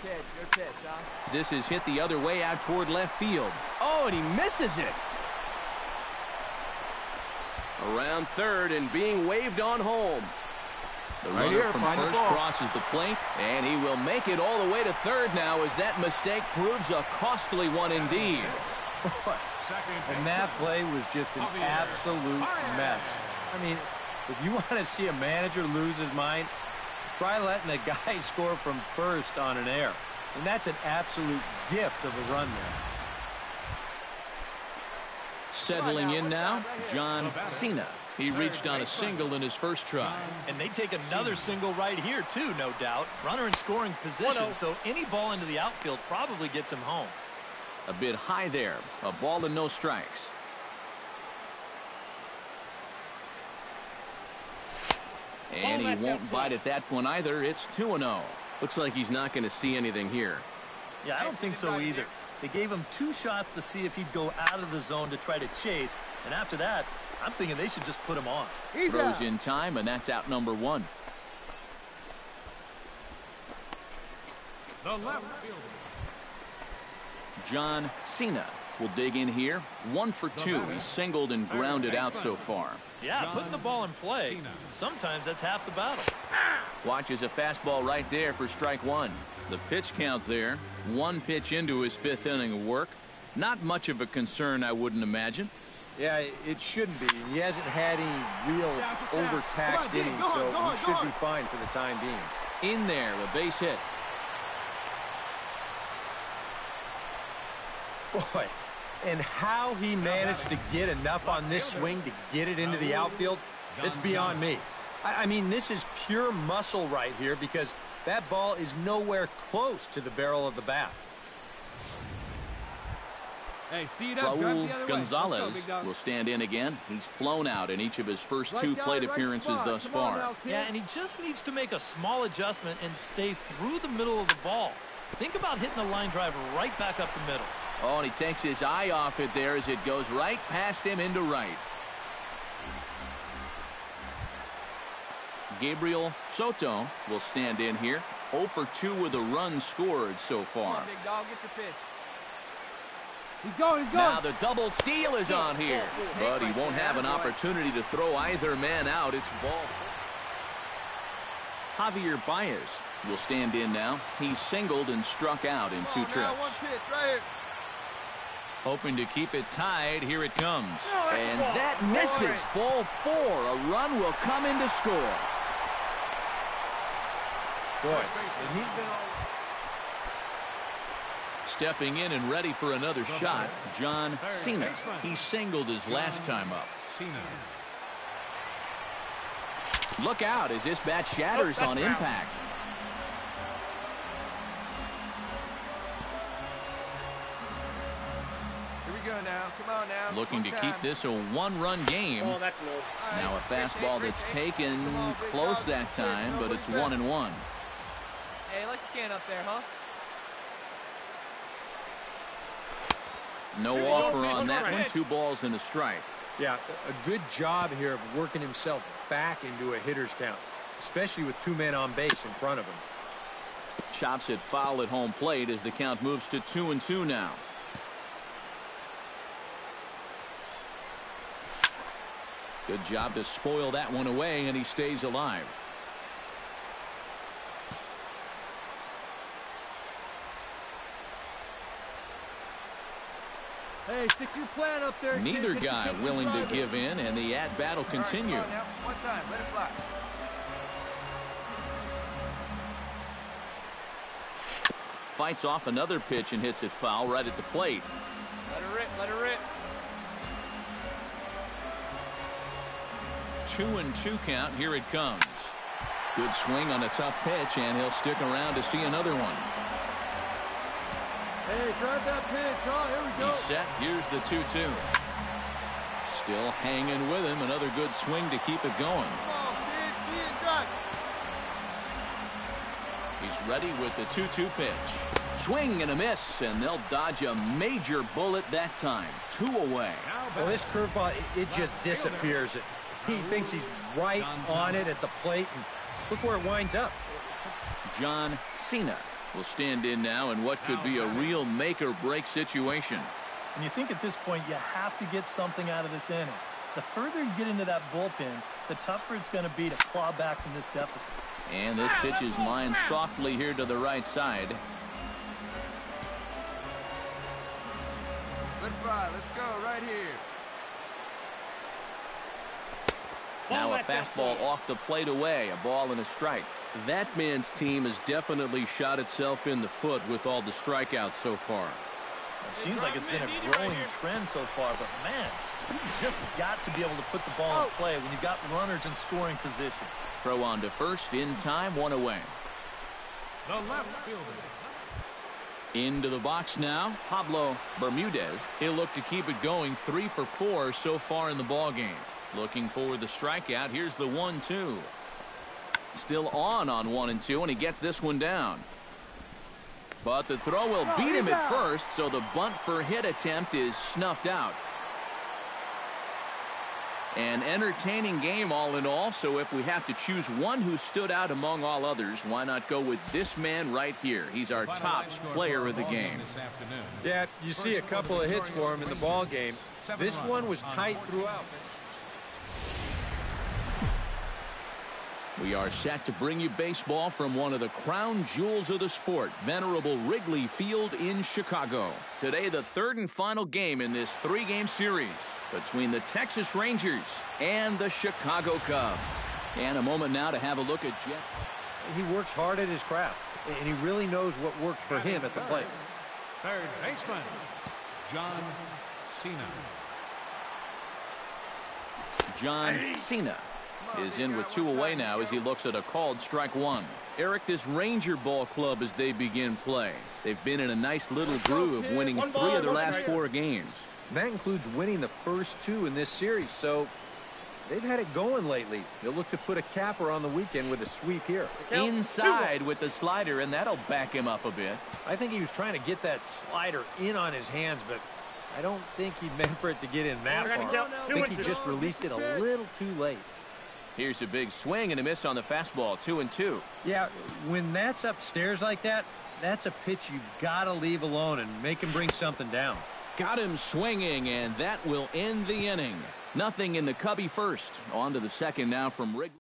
Your pitch, huh? This is hit the other way out toward left field. Oh, and he misses it. Around third and being waved on home. The runner from first crosses the plate, and he will make it all the way to third now as that mistake proves a costly one indeed. And that play was just an absolute mess. I mean, if you want to see a manager lose his mind, try letting a guy score from first on an error. And that's an absolute gift of a run there. Settling in now, John Cena. He reached on a single in his first try. And they take another single right here, too, no doubt. Runner in scoring position, so any ball into the outfield probably gets him home. A bit high there. A ball and no strikes. And he won't bite at that one either. It's 2-0. Looks like he's not going to see anything here. Yeah, I don't think so either. They gave him 2 shots to see if he'd go out of the zone to try to chase. And after that, I'm thinking they should just put him on. Throws in time, and that's out number 1. The left fielder. John Cena will dig in here. 1 for 2. He's singled and grounded out so far. Yeah, putting the ball in play. Sometimes that's half the battle. Watches a fastball right there for strike 1. The pitch count there. 1 pitch into his 5th inning of work. Not much of a concern, I wouldn't imagine. Yeah, it shouldn't be. He hasn't had any real overtaxed innings, so he should be fine for the time being. In there, a base hit. Boy, and how he managed to get enough on this swing to get it into the outfield, it's beyond me. I mean, this is pure muscle right here because that ball is nowhere close to the barrel of the bat. Hey, see it up, drive the other Raul way. Gonzalez will stand in again. He's flown out in each of his first 2 plate appearances thus far. Yeah, and he just needs to make a small adjustment and stay through the middle of the ball. Think about hitting a line drive right back up the middle. Oh, and he takes his eye off it there as it goes right past him into right. Gabriel Soto will stand in here. 0 for 2 with a run scored so far. Come on, big dog, get your pitch. He's going. Now the double steal is on here, but he won't have an opportunity to throw either man out. It's ball. Javier Baez will stand in now. He's singled and struck out in 2 trips. 1 pitch right here. Hoping to keep it tied. Here it comes. And that misses. Ball 4. A run will come in to score. Boy, and he's been all... Stepping in and ready for another shot, John Cena. He singled his last time up. Look out as this bat shatters on impact. Here we go now. Come on now. Looking to keep this a 1-run game. Oh, that's low. Now a fastball that's taken close that time, but it's 1-1. Hey, like you can up there, huh? No offer on that one. 2 balls and a strike. Yeah, a good job here of working himself back into a hitter's count, especially with 2 men on base in front of him. Chops it foul at home plate as the count moves to 2-2 now. Good job to spoil that one away, and he stays alive. Hey, stick to your plan up there. Neither guy willing to give in, and the at-bat will continue. Right, now. 1 time. Let it fly. Fights off another pitch and hits it foul right at the plate. Let her rip, let her rip. 2-2 count. Here it comes. Good swing on a tough pitch, and he'll stick around to see another one. Hey, drive that pitch. Oh, here we go. He's set. Here's the 2-2. Still hanging with him. Another good swing to keep it going. Come on, kid. See it drive. He's ready with the 2-2 pitch. Swing and a miss, and they'll dodge a major bullet that time. 2 away. Well, this curveball, it just disappears. He thinks he's right on it at the plate, and look where it winds up. John Cena will stand in now in what could be a real make-or-break situation. And you think at this point you have to get something out of this inning. The further you get into that bullpen, the tougher it's going to be to claw back from this deficit. And this pitch is lined softly here to the right side. Good fly. Let's go right here. Now a fastball off the plate away. A ball and a strike. That man's team has definitely shot itself in the foot with all the strikeouts so far. It seems like it's been a growing trend so far, but man, you've just got to be able to put the ball in play when you've got runners in scoring position. Throw on to first in time, 1 away. The left fielder. Into the box now, Pablo Bermudez. He'll look to keep it going, 3 for 4 so far in the ball game. Looking for the strikeout. Here's the 1-2. Still on 1 and 2, and he gets this one down. But the throw will beat him at first, so the bunt for hit attempt is snuffed out. An entertaining game all in all, so if we have to choose one who stood out among all others, why not go with this man right here? He's our top player of the game. Yeah, you see a couple of hits for him in the ball game. This one was tight throughout. We are set to bring you baseball from one of the crown jewels of the sport, venerable Wrigley Field in Chicago. Today, the third and final game in this 3-game series between the Texas Rangers and the Chicago Cubs. And a moment now to have a look at Jeff. He works hard at his craft, and he really knows what works for him at the plate. Third baseman, John Cena. John Cena is in with 2 away now as he looks at a called strike 1. Eric, this Ranger ball club as they begin play. They've been in a nice little groove, winning 3 of their last 4 games. That includes winning the first 2 in this series, so they've had it going lately. They'll look to put a capper on the weekend with a sweep here. Inside with the slider, and that'll back him up a bit. I think he was trying to get that slider in on his hands, but I don't think he meant for it to get in that far. I think he just released it a little too late. Here's a big swing and a miss on the fastball, 2-2. Yeah, when that's upstairs like that, that's a pitch you gotta leave alone and make him bring something down. Got him swinging, and that will end the inning. Nothing in the Cubby first. On to the second now from Wrigley.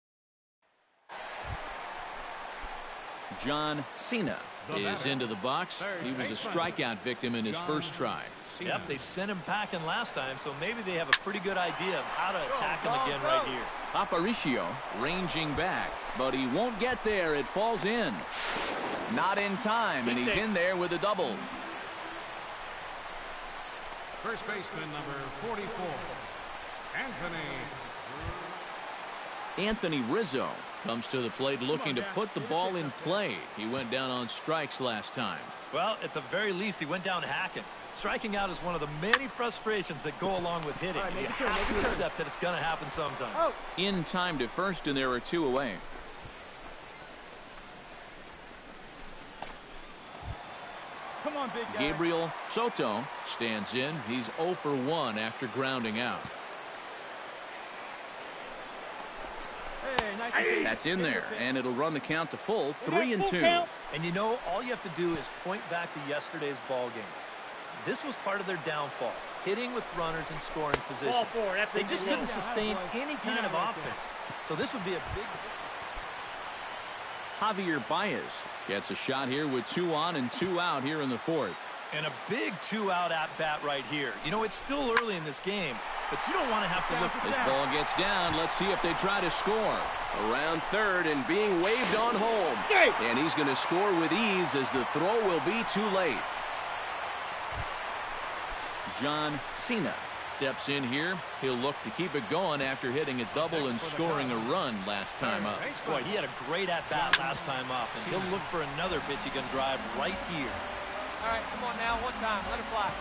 John Cena is into the box. He was a strikeout victim in his first try. Yep, they sent him packing last time, so maybe they have a pretty good idea of how to attack him again right here. Aparicio ranging back, but he won't get there. It falls in. Not in time, and he's in there with a double. First baseman, number 44, Anthony Rizzo comes to the plate looking to put the ball in play. He went down on strikes last time. Well, at the very least, he went down hacking. Striking out is one of the many frustrations that go along with hitting. You have to accept that it's going to happen sometime. In time to first, and there are 2 away. Come on, big guy. Gabriel Soto stands in. He's 0 for 1 after grounding out. Hey, nice. That's in there, and it'll run the count to full, 3-2. And you know, all you have to do is point back to yesterday's ball game. This was part of their downfall, hitting with runners in scoring position. They just couldn't sustain any kind of offense. So this would be a big... Javier Baez gets a shot here with 2 on and 2 out here in the 4th. And a big 2-out at-bat right here. You know, it's still early in this game, but you don't want to have to look... This ball gets down. Let's see if they try to score. Around third and being waved on home. And he's going to score with ease as the throw will be too late. John Cena steps in here. He'll look to keep it going after hitting a double and scoring a run last time up. Boy, he had a great at-bat last time up, and he'll look for another pitch he can drive right here. All right, come on now, one time, let it fly.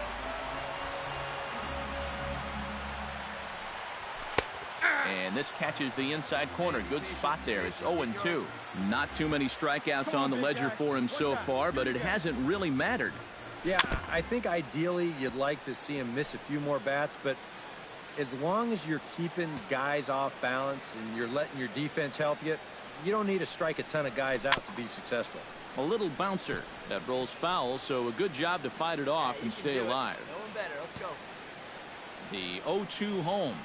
And this catches the inside corner. Good spot there. It's 0-2. Not too many strikeouts on the ledger for him so far, but it hasn't really mattered. Yeah, I think ideally you'd like to see him miss a few more bats, but as long as you're keeping guys off balance and you're letting your defense help you, you don't need to strike a ton of guys out to be successful. A little bouncer that rolls foul, so a good job to fight it off and stay alive. No one better. Let's go. The 0-2 home.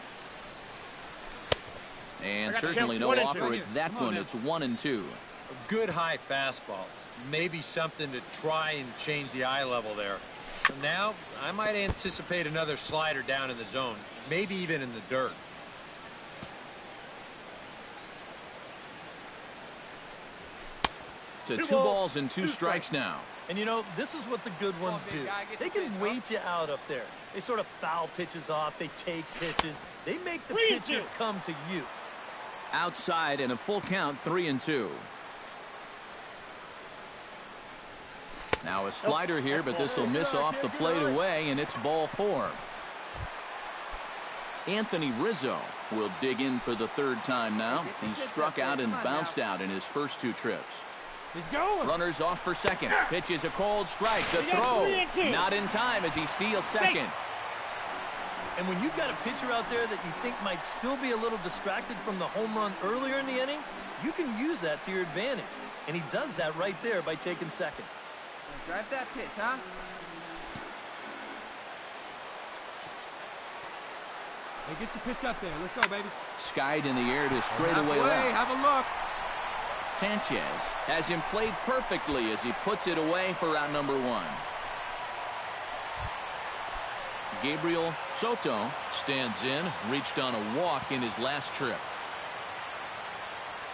And certainly no offer at that one. It's 1-2. A good high fastball. Maybe something to try and change the eye level there. So now I might anticipate another slider down in the zone, maybe even in the dirt. To 2 balls and 2 strikes now. And you know, this is what the good ones do. They can wait you out up there. They sort of foul pitches off. They take pitches. They make the pitcher come to you. Outside and a full count, 3-2. Now a slider here, but this will miss off the plate away, and it's ball 4. Anthony Rizzo will dig in for the 3rd time now. He struck out and bounced out in his first 2 trips. He's going. Runners off for second. Pitch is a cold strike. The throw. Not in time as he steals second. And when you've got a pitcher out there that you think might still be a little distracted from the home run earlier in the inning, you can use that to your advantage. And he does that right there by taking second. Drive that pitch, huh? Hey, get your pitch up there. Let's go, baby. Skied in the air to straightaway left. Have a look. Sanchez has him played perfectly as he puts it away for out number 1. Gabriel Soto stands in, reached on a walk in his last trip.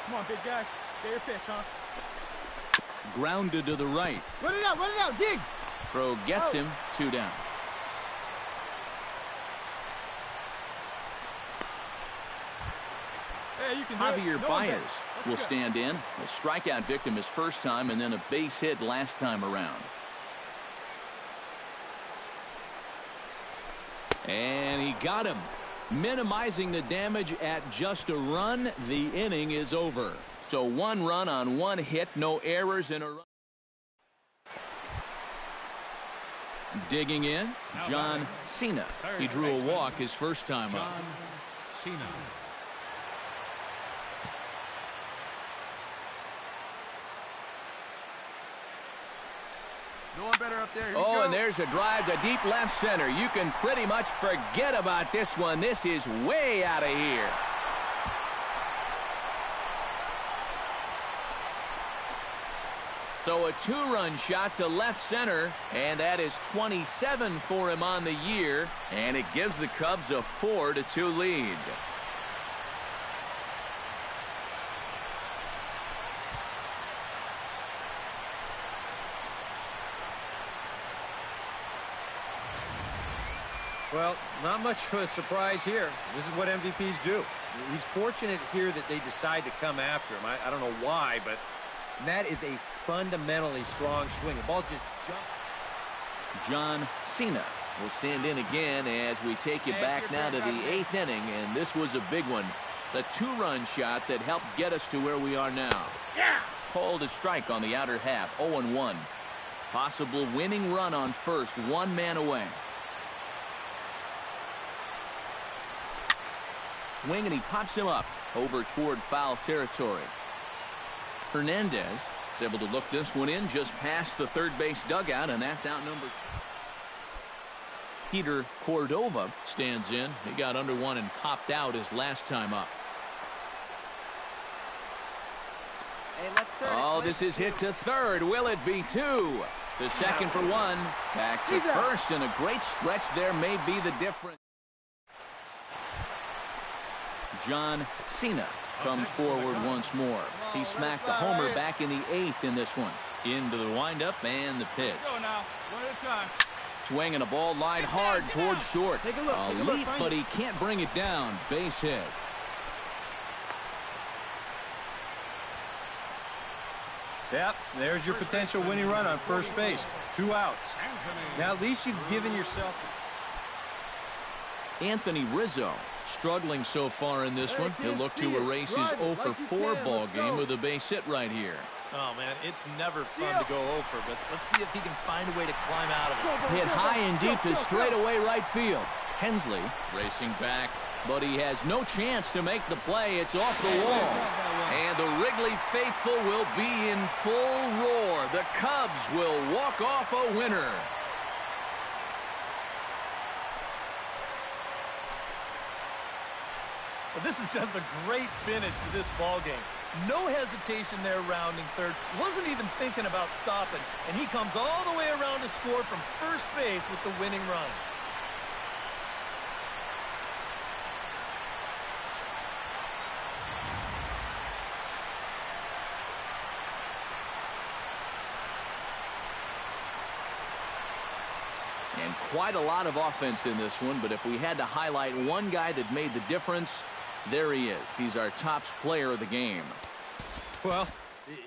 Come on, big guy. Get your pitch, huh? Grounded to the right. Run it out, dig. Throw gets him, 2 down. Hey, you can Javier Baez will stand in. A strikeout victim his first time and then a base hit last time around. And he got him. Minimizing the damage at just a run. The inning is over. So 1 run on 1 hit, no errors in a run. Digging in, John Cena. He drew a walk his first time up. John Cena. No one better up there. Here Oh, and there's a drive to deep left center. You can pretty much forget about this one. This is way out of here. So a 2-run shot to left center, and that is 27 for him on the year, and it gives the Cubs a 4-2 lead. Well, not much of a surprise here. This is what MVPs do. He's fortunate here that they decide to come after him. I don't know why, but that is a fundamentally strong swing. The ball just jumped. John Cena will stand in again as we take you back now to the 8th inning, and this was a big one. The 2-run shot that helped get us to where we are now. Called a strike on the outer half, 0-1. Possible winning run on first, 1 man away. Swing, and he pops him up over toward foul territory. Hernandez is able to look this one in just past the third base dugout, and that's out number 2. Peter Cordova stands in. He got under 1 and popped out his last time up. Hey, let's third. Oh, this is hit to third. Will it be 2? The second for 1. Back to first, and a great stretch there may be the difference. John Cena comes forward once more. He smacked the homer back in the 8th in this one. Into the windup and the pitch. Go now. 1 at a time. Swing and a ball lined hard towards short. Take a look. A leap, but he can't bring it down. Base hit. Yep, there's your potential winning run on first base. 2 outs. Now at least you've given yourself. Anthony Rizzo struggling so far in this one. He'll look to erase his 0-for-4 ball game with a base hit right here. Oh, man, it's never fun to go over, but let's see if he can find a way to climb out of it. Hit high and deep to straightaway right field. Hensley racing back But he has no chance to make the play. It's off the wall. And the Wrigley faithful will be in full roar. The Cubs will walk off a winner. Well, this is just a great finish to this ball game. No hesitation there rounding third. Wasn't even thinking about stopping. And he comes all the way around to score from first base with the winning run. And quite a lot of offense in this one, but if we had to highlight one guy that made the difference, there he is. He's our top player of the game. Well,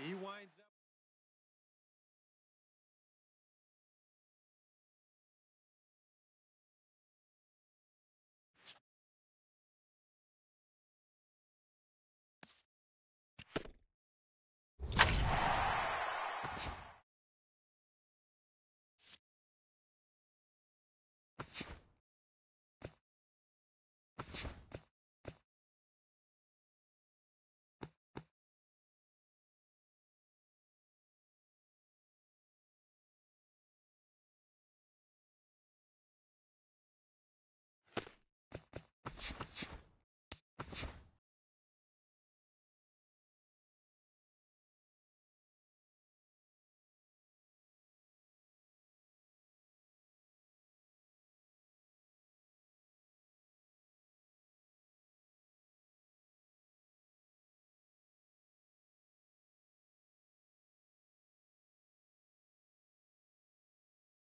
he winds up